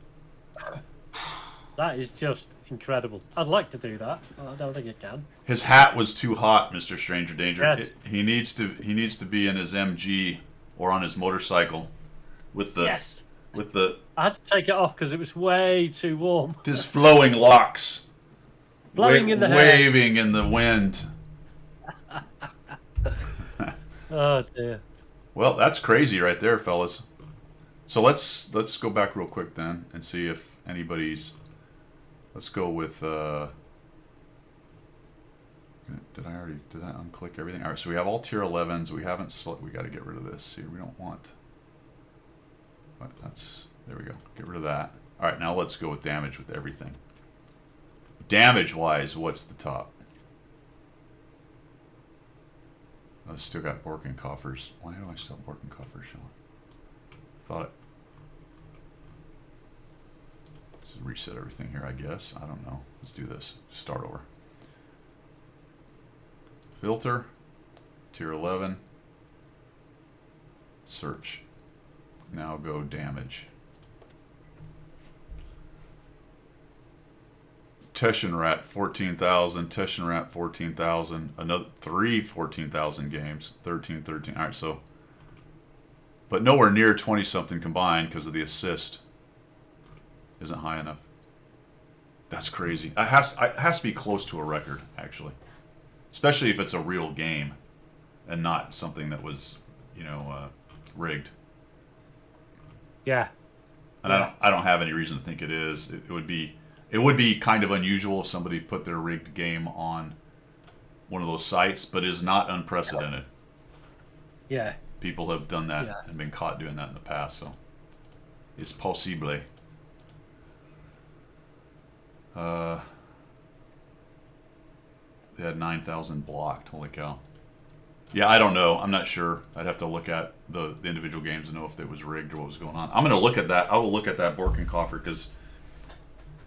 That is just incredible. I'd like to do that. I don't think I can. His hat was too hot, Mr. Stranger Danger. Yes. He needs to be in his MG or on his motorcycle with the Yes. with the I had to take it off because it was way too warm. his flowing locks Blowing in the hair. waving in the wind. Oh dear. Well, that's crazy right there, fellas. So let's go back real quick then and see if anybody's. Let's go with. Did I unclick everything? All right, so we have all tier 11s. We haven't. We got to get rid of this. See, we don't want. But there we go. Get rid of that. All right, now let's go with damage with everything. Damage-wise, what's the top? I've still got Borkenkoffers. Why do I still have Borkenkoffers showing? Thought it. Let's reset everything here, I guess. I don't know. Let's do this. Start over. Filter. Tier 11. Search. Now go damage. Teschenrat 14,000, Teschenrat 14,000, another 14,000 games, 13. All right, so, but nowhere near 20 something combined because of the assist isn't high enough. That's crazy. It has to be close to a record actually, especially if it's a real game and not something that was, rigged. Yeah. And I don't have any reason to think it is. It would be kind of unusual if somebody put their rigged game on one of those sites, but is not unprecedented. Yeah. People have done that Yeah. and been caught doing that in the past, so it's possible. They had 9,000 blocked. Holy cow. Yeah, I don't know. I'm not sure. I'd have to look at the individual games to know if it was rigged or what was going on. I'm going to look at that. I will look at that Borkenkoffer because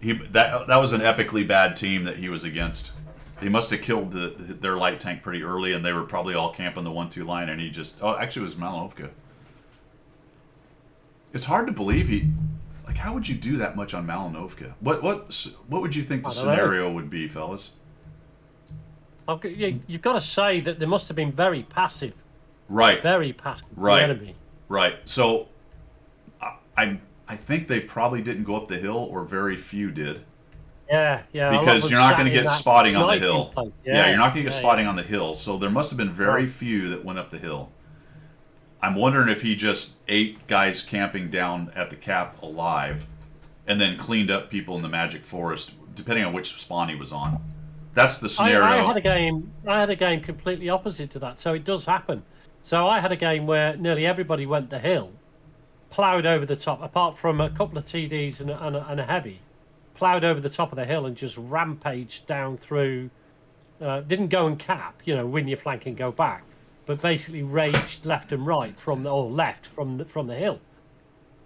that was an epically bad team that he was against. He must have killed their light tank pretty early, and they were probably all camping the 1-2 line, and he just... Oh, actually, it was Malinovka. It's hard to believe he... Like, how would you do that much on Malinovka? What would you think the I don't know. scenario would be, fellas? You've got to say that they must have been very passive. Right. Very passive. Right. The enemy. Right. So, I think they probably didn't go up the hill, or very few did. Yeah. A lot Because of you're them not going sat to in get that spotting on the sniping hill. place. Yeah, you're not going to get Yeah, spotting on the hill. So there must have been very Right. few that went up the hill. I'm wondering if he just ate guys camping down at the cap alive, and then cleaned up people in the Magic Forest, depending on which spawn he was on. That's the scenario. I had a game completely opposite to that, so it does happen. So I had a game where nearly everybody went the hill, ploughed over the top, apart from a couple of TDs and a heavy, ploughed over the top of the hill and just rampaged down through. Didn't go and cap, win your flank and go back, but basically raged left and right from the hill.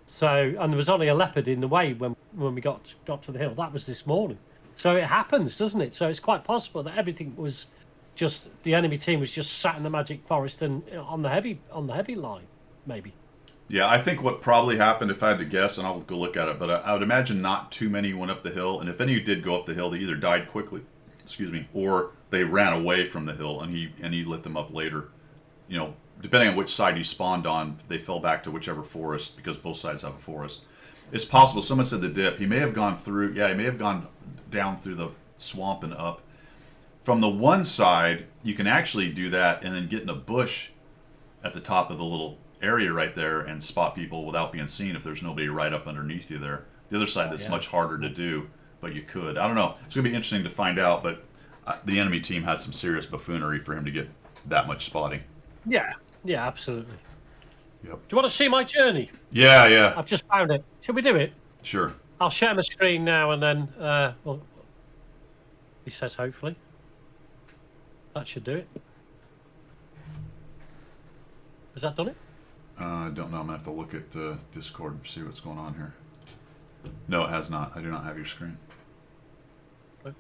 So, and there was only a leopard in the way when we got to the hill. That was this morning. So it happens, doesn't it? So it's quite possible that everything was just the enemy team was just sat in the Magic Forest and on the heavy line, maybe. Yeah, I think what probably happened, if I had to guess, and I'll go look at it, but I would imagine not too many went up the hill, and if any did go up the hill, they either died quickly, or they ran away from the hill, and he lit them up later. Depending on which side you spawned on, they fell back to whichever forest, because both sides have a forest. It's possible. Someone said the dip. He may have gone through. Yeah, he may have gone down through the swamp and up. From the one side, you can actually do that and then get in a bush at the top of the little area right there and spot people without being seen if there's nobody right up underneath you there. The other side, that's much harder to do, but you could. I don't know. It's going to be interesting to find out, but the enemy team had some serious buffoonery for him to get that much spotting. Yeah, absolutely. Yep. Do you want to see my journey? Yeah. I've just found it. Shall we do it? Sure. I'll share my screen now and then. Well, he says hopefully. That should do it. Has that done it? I don't know. I'm going to have to look at Discord and see what's going on here. No, it has not. I do not have your screen. Okay.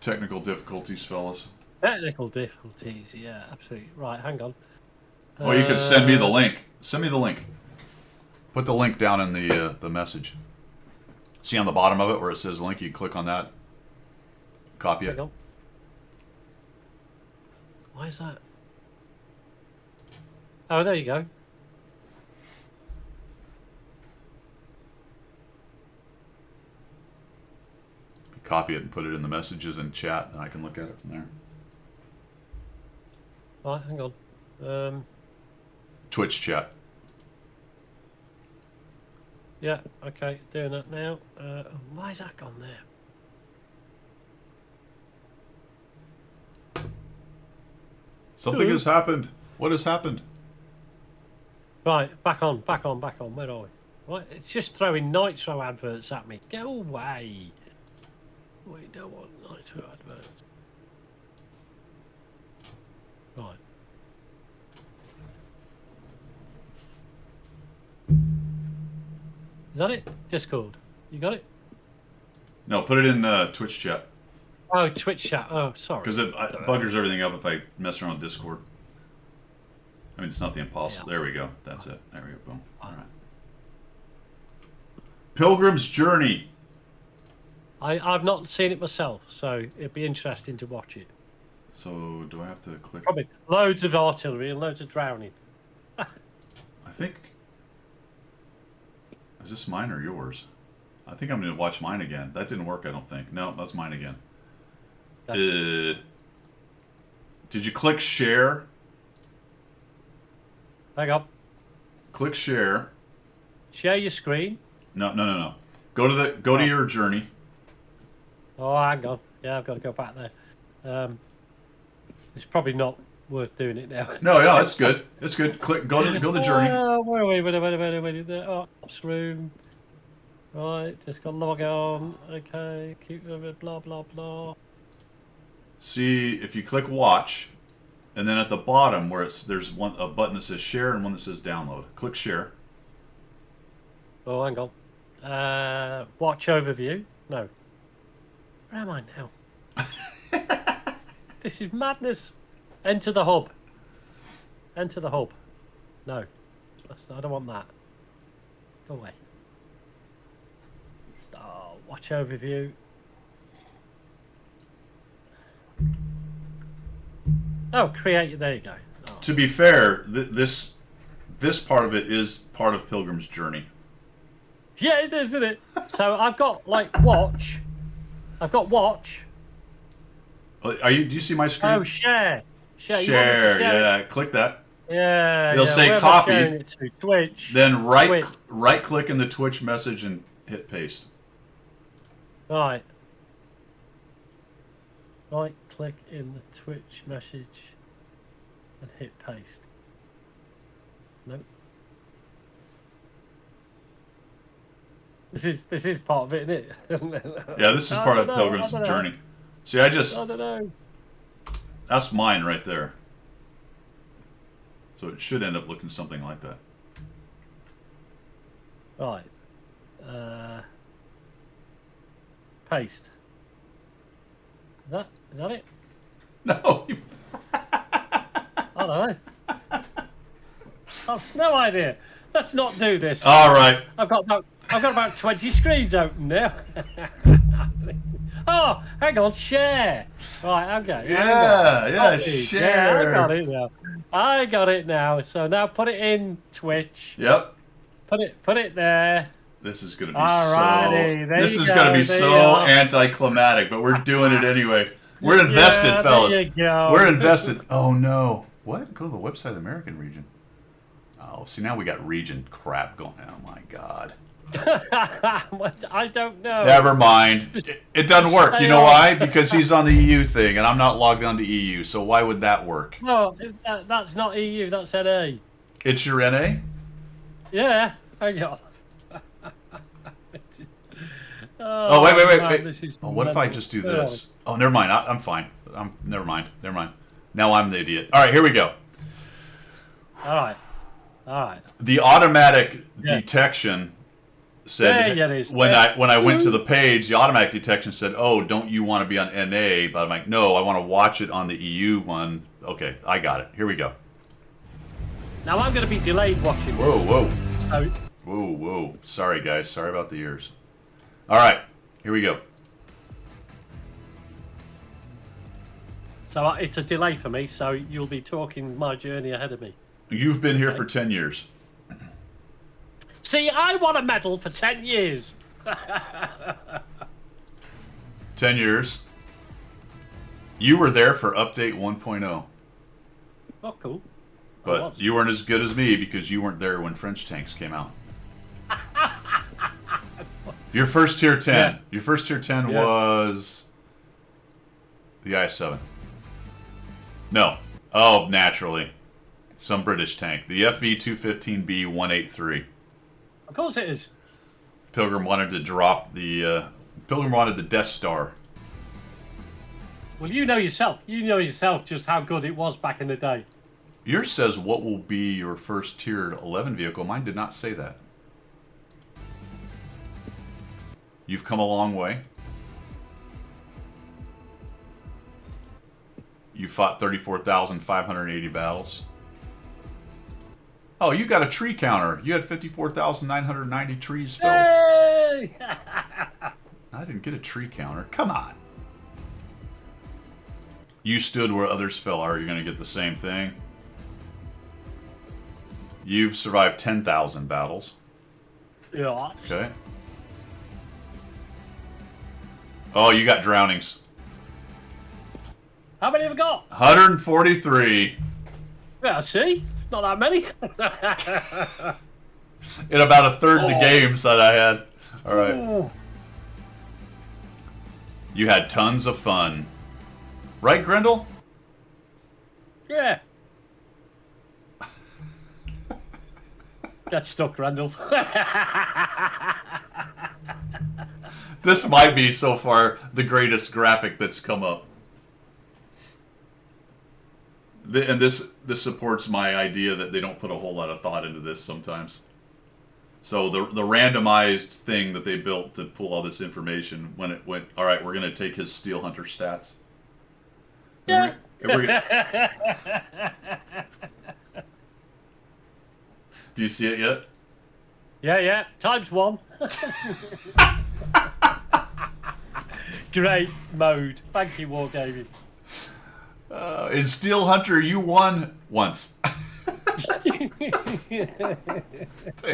Technical difficulties, fellas. Technical difficulties, yeah, absolutely. Right, hang on. Well, you could send me the link. Send me the link. Put the link down in the message. See on the bottom of it where it says link, you click on that. Copy it. Hang on. Why is that? Oh, there you go. Copy it and put it in the messages and chat, and I can look at it from there. Right, hang on. Twitch chat. Yeah, okay, doing that now. Why is that gone there? Something has happened. What has happened? Right, back on. Where are we? Right, it's just throwing Nitro adverts at me. Go away. We don't want Nitro adverts. Right. Is that it? Discord. You got it? No, put it in Twitch chat. Oh, Twitch chat. Oh, sorry. Because it buggers everything up if I mess around with Discord. I mean, it's not the impossible. Yeah. There we go. That's it. There we go. Boom. All right. Pilgrim's Journey. I've not seen it myself, so it'd be interesting to watch it. So, do I have to click? Probably loads of artillery and loads of drowning. I think... Is this mine or yours? I think I'm going to watch mine again. That didn't work, I don't think. No, that's mine again. Did you click share? Hang on. Click share. Share your screen. No. Go to your journey. Oh, hang on. Yeah, I've got to go back there. It's probably not worth doing it now. No, it's good. It's good. Go to the journey. Where are we? Wait. Oh, ops room. Right, just got to log on. Okay, keep blah blah blah. See if you click watch, and then at the bottom where there's a button that says share and one that says download. Click share. Oh, hang on. Watch overview. No. Where am I now? This is madness. Enter the hub. Enter the hub. No. I don't want that. Go away. Oh, watch overview. Oh, create. There you go. Oh. To be fair, this part of it is part of Pilgrim's Journey. Yeah, it is, isn't it? So I've got like watch. I've got watch. Do you see my screen? Oh, share. Share. You want me to Share. share Yeah, it? click that. Yeah. It'll say Where am I copied. sharing it to? Twitch. Then Twitch. right click in the Twitch message and hit paste. Right. Right click in the Twitch message and hit paste. Nope. This is part of it, isn't it? Yeah, this is I part don't of know, Pilgrim's I don't know. Journey. See, I don't know. that's mine right there. So it should end up looking something like that. Right. Paste. Is that it? No. I don't know. I've no idea. Let's not do this. All right. I've got about 20 screens open now. Oh, hang on, share. Right, okay. Yeah, Share. share. I got it now. So now put it in Twitch. Yep. Put it there. This is gonna be Alrighty, there This you is go, gonna be there so you are. anticlimactic, but we're doing it anyway. We're invested, Yeah, fellas. there you go. We're invested. Oh no. What? Go to the website of the American region. Oh, see now we got region crap going. Oh my god. I don't know. Never mind. It doesn't work. You know why? Because he's on the EU thing, and I'm not logged on to EU. So why would that work? No, that's not EU. That's NA. It's your NA. Yeah. Hang on. Oh wait. man, this is Oh, what if I mental. just do this? Oh, never mind. I'm fine. Never mind. Now I'm the idiot. All right, here we go. All right. The automatic Yeah. detection said There it is. when I went to the page, the automatic detection said, "Oh, don't you want to be on NA?" But I'm like, "No, I want to watch it on the EU one." Okay, I got it. Here we go. Now I'm going to be delayed watching this. Whoa. So, Whoa. Sorry, guys. Sorry about the ears. All right, here we go. so it's a delay for me. So you'll be talking my journey ahead of me. You've been here for 10 years. See, I won a medal for 10 years. 10 years. You were there for update 1.0. Oh, cool. I But was. you weren't as good as me because you weren't there when French tanks came out. Your first tier 10. Yeah. Your first tier 10 Yeah. was the IS-7. No. Oh, naturally. Some British tank. The FV-215B 183. Of course it is. Pilgrim wanted to drop the Pilgrim wanted the Death Star. Well, you know yourself. You know yourself just how good it was back in the day. Yours says what will be your first tiered 11 vehicle. Mine did not say that. You've come a long way. You fought 34,580 battles. Oh, you got a tree counter. You had 54,990 trees felled. Hey! I didn't get a tree counter. Come on. You stood where others fell. Are you going to get the same thing? You've survived 10,000 battles. Yeah. Okay. Oh, you got drownings. How many have we got? 143 Yeah, see? Not that many. in about a third of the games that I had. All right. Ooh. You had tons of fun. Right, Grendel? Yeah. Get stuck, Randall. This might be so far the greatest graphic that's come up. And this supports my idea that they don't put a whole lot of thought into this sometimes. So the randomized thing that they built to pull all this information, when it went, all right, we're going to take his Steel Hunter stats. Yeah. Do you see it yet? Yeah. Times 1. Great mode. Thank you, Wargaming. In Steel Hunter, you won once. Hey,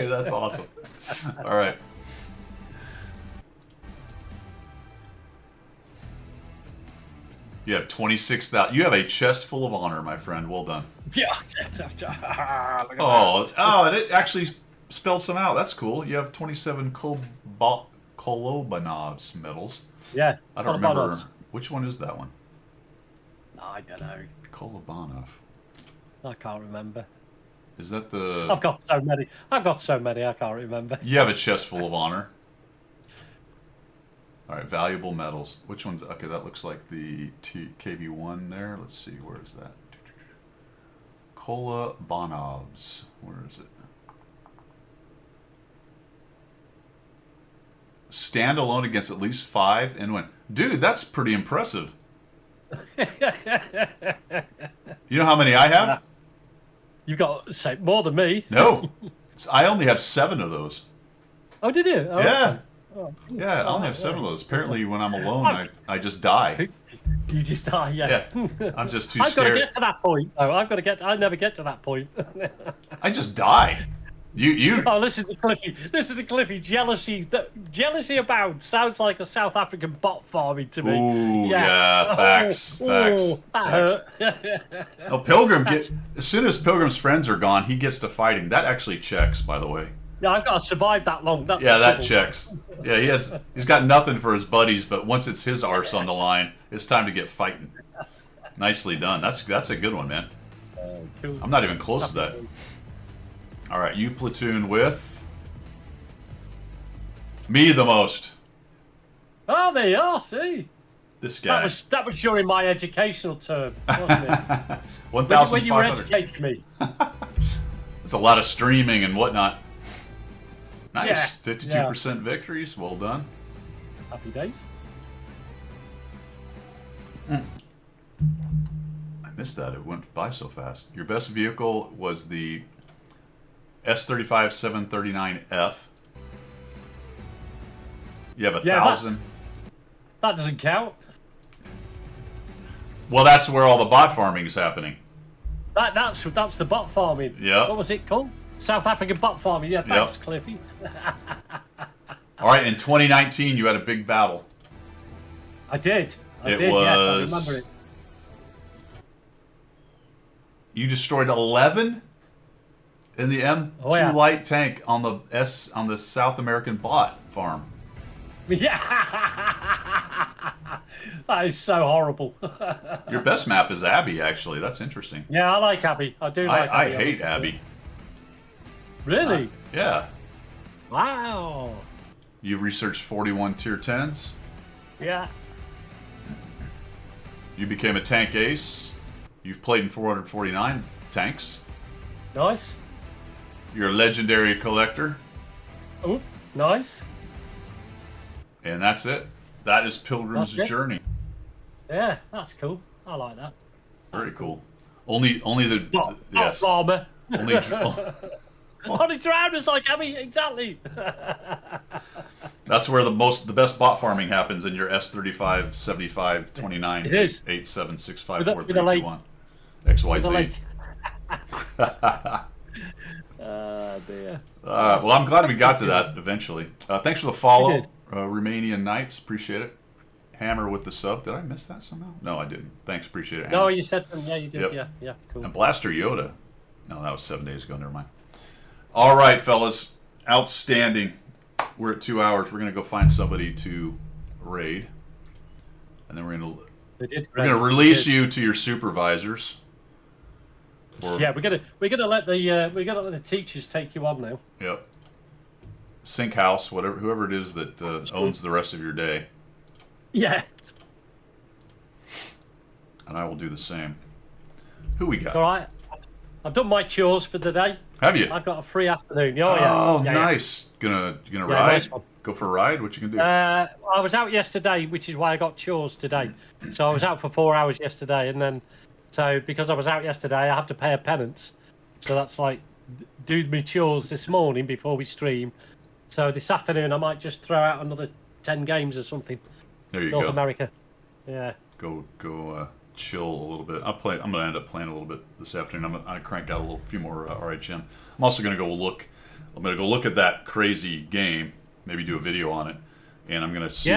that's awesome. All right. You have 26,000. You have a chest full of honor, my friend. Well done. Yeah. And it actually spelled some out. That's cool. You have 27 Kolobanov's medals. Yeah. I don't remember. Which one is that one? I don't know. Kolobanov. I can't remember. Is that the... I've got so many, I can't remember. You have a chest full of honor. All right, valuable medals. Which one's... Okay, that looks like the KV-1 there. Let's see, where is that? Kolobanov's. Where is it? Stand alone against at least 5 and win. Dude, that's pretty impressive. You know how many I have? You've got, say, more than me. No. I only have 7 of those. Oh, did you? Oh, Yeah. okay. Oh, Yeah, I only have 7 of those. Apparently, when I'm alone, I just die. you just die, yeah. Yeah, I'm just too I've got to scared. get to that point. Oh, I never get to that point. I just die. You. Oh, listen to Cliffy. Listen to Cliffy. Jealousy abounds. Sounds like a South African bot farming to me. Ooh, yeah, facts. Facts. Ooh, that Facts. hurt. Oh, Pilgrim gets... As soon as Pilgrim's friends are gone, he gets to fighting. That actually checks, by the way. Yeah, I've got to survive that long. That's Yeah, the that trouble. checks. Yeah, he's got nothing for his buddies, but once it's his arse on the line, it's time to get fighting. Nicely done. That's a good one, man. Cool. I'm not even close to that. All right, you platoon with me the most. Oh, there you are. See, This guy. that was during my educational term, wasn't it? when you were 1,500. educating me. It's a lot of streaming and whatnot. Nice. Yeah, 52% victories. Well done. Happy days. I missed that. It went by so fast. Your best vehicle was the S35 739F. You have 1,000. That doesn't count. Well, that's where all the bot farming is happening. That's the bot farming. Yeah. What was it called? South African bot farming. Yeah, thanks, Cliffy. All right, in 2019, you had a big battle. I did. It Yes, I was- remember it. You destroyed 11 in the M2 Oh, yeah. light tank on the South American bot farm. Yeah. That is so horrible. Your best map is Abby, actually. That's interesting. Yeah, I like Abby. I do like I Abby. hate Abby. Really? Yeah. Wow. You've researched 41 tier 10s. Yeah. You became a tank ace. You've played in 449 tanks. Nice. You're a legendary collector. Oh, nice. And that's it. That is Pilgrim's That's it. Journey. Yeah, that's cool. I like that. Very cool. Only the Not yes. farmer. Only Only drowners like Abby. Exactly. that's where the best bot farming happens in your S35 75 29 It is. 8765 With a lake. 4321 The XYZ. lake. Dear. Well, I'm glad we got to that eventually. Thanks for the follow, We did. Romanian Knights. Appreciate it. Hammer with the sub. Did I miss that somehow? No, I didn't. Thanks. Appreciate it. No, Hammer. you said them. Yeah, you did. Yep. Yeah, cool. And Blaster Yoda. No, that was 7 days ago. Never mind. All right, fellas. Outstanding. we're at 2 hours. We're gonna go find somebody to raid, and then we're gonna release you to your supervisors. Yeah, we're gonna let the teachers take you on now. Yep. Sink house, whoever it is that owns the rest of your day, Yeah. and I will do the same. Who we got? All right. I've done my chores for the day. Have you? I've got a free afternoon. Oh, Yeah. nice. Gonna Yeah, ride? nice one. Go for a ride? What you gonna do? I was out yesterday, which is why I got chores today. So I was out for 4 hours yesterday, and then because I was out yesterday, I have to pay a penance. So that's like do my chores this morning before we stream. So this afternoon I might just throw out another 10 games or something. There you North go. America. Yeah. Go chill a little bit. I'm gonna end up playing a little bit this afternoon. I'm gonna crank out a few more RHM. I'm also gonna go look. I'm gonna go look at that crazy game. Maybe do a video on it, and I'm gonna see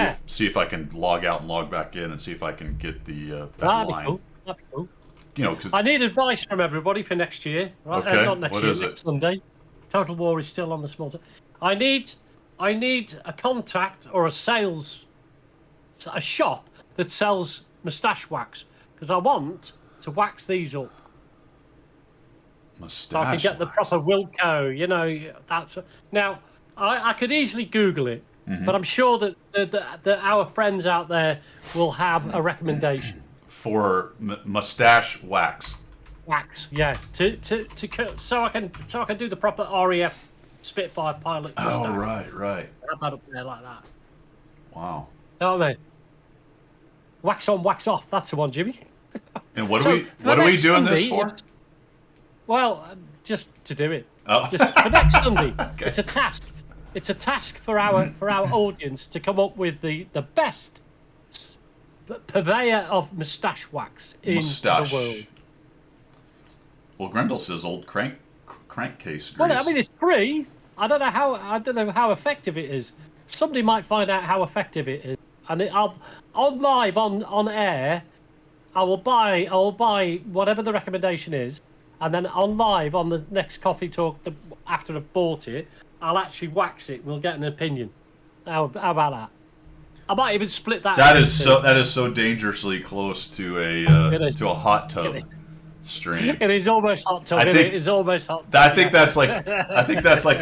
if I can log out and log back in and see if I can get the that That'd line. be cool. That'd be cool. You know, 'cause I need advice from everybody for next year. Right? Okay, Not next what year, is next it? Sunday. Total War is still on the small. I need a contact or a shop that sells moustache wax, because I want to wax these up mustache. so I can get the wax. proper Wilco. You know, that's now. I could easily Google it, Mm-hmm. but I'm sure that our friends out there will have a recommendation. for mustache wax. Wax, yeah, so I can do the proper RAF Spitfire pilot. Oh, moustache. right. Have that up there like that. Wow. You know what I mean? Wax on, wax off. That's the one, Jimmy. And what So, are we for what are we next doing this Sunday, for? Well, just to do it. Oh. Just for next Sunday. It's a task. It's a task for our audience to come up with the best purveyor of moustache wax in Mustache. the world. Well, Grendel says old crankcase grease. Well, I mean, it's free. I don't know how effective it is. Somebody might find out how effective it is, and I'll on live on air. I will buy whatever the recommendation is, and then on live on the next coffee talk after I've bought it, I'll actually wax it. We'll get an opinion. How about that? I might even split that. That into is so dangerously close to It is. a hot tub It stream. It is almost hot tub. I think- It is almost hot. I think that's like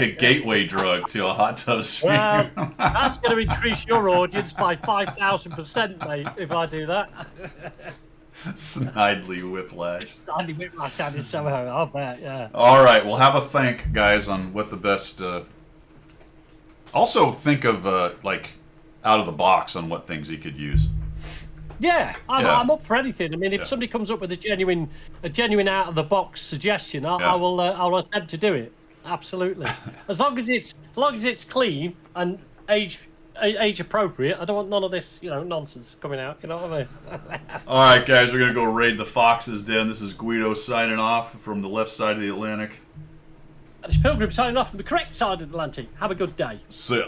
a gateway drug to a hot tub stream. Well, that's going to increase your audience by 5,000%, mate. If I do that, Snidely whiplash. Andy Whitmarsh down in Soho. I'll bet. Yeah. All right, we'll have a think, guys, on what the best. Also, think of like out of the box on what things he could use. Yeah, Yeah. I'm up for anything. I mean, if somebody comes up with a genuine out of the box suggestion, I'll attempt to do it. Absolutely, as long as it's clean and age appropriate. I don't want none of this nonsense coming out. You know what I mean? All right, guys, we're gonna go raid the Fox's Den. This is Guido signing off from the left side of the Atlantic. It's Pilgrim signing off from the correct side of the Atlantic. Have a good day. See ya.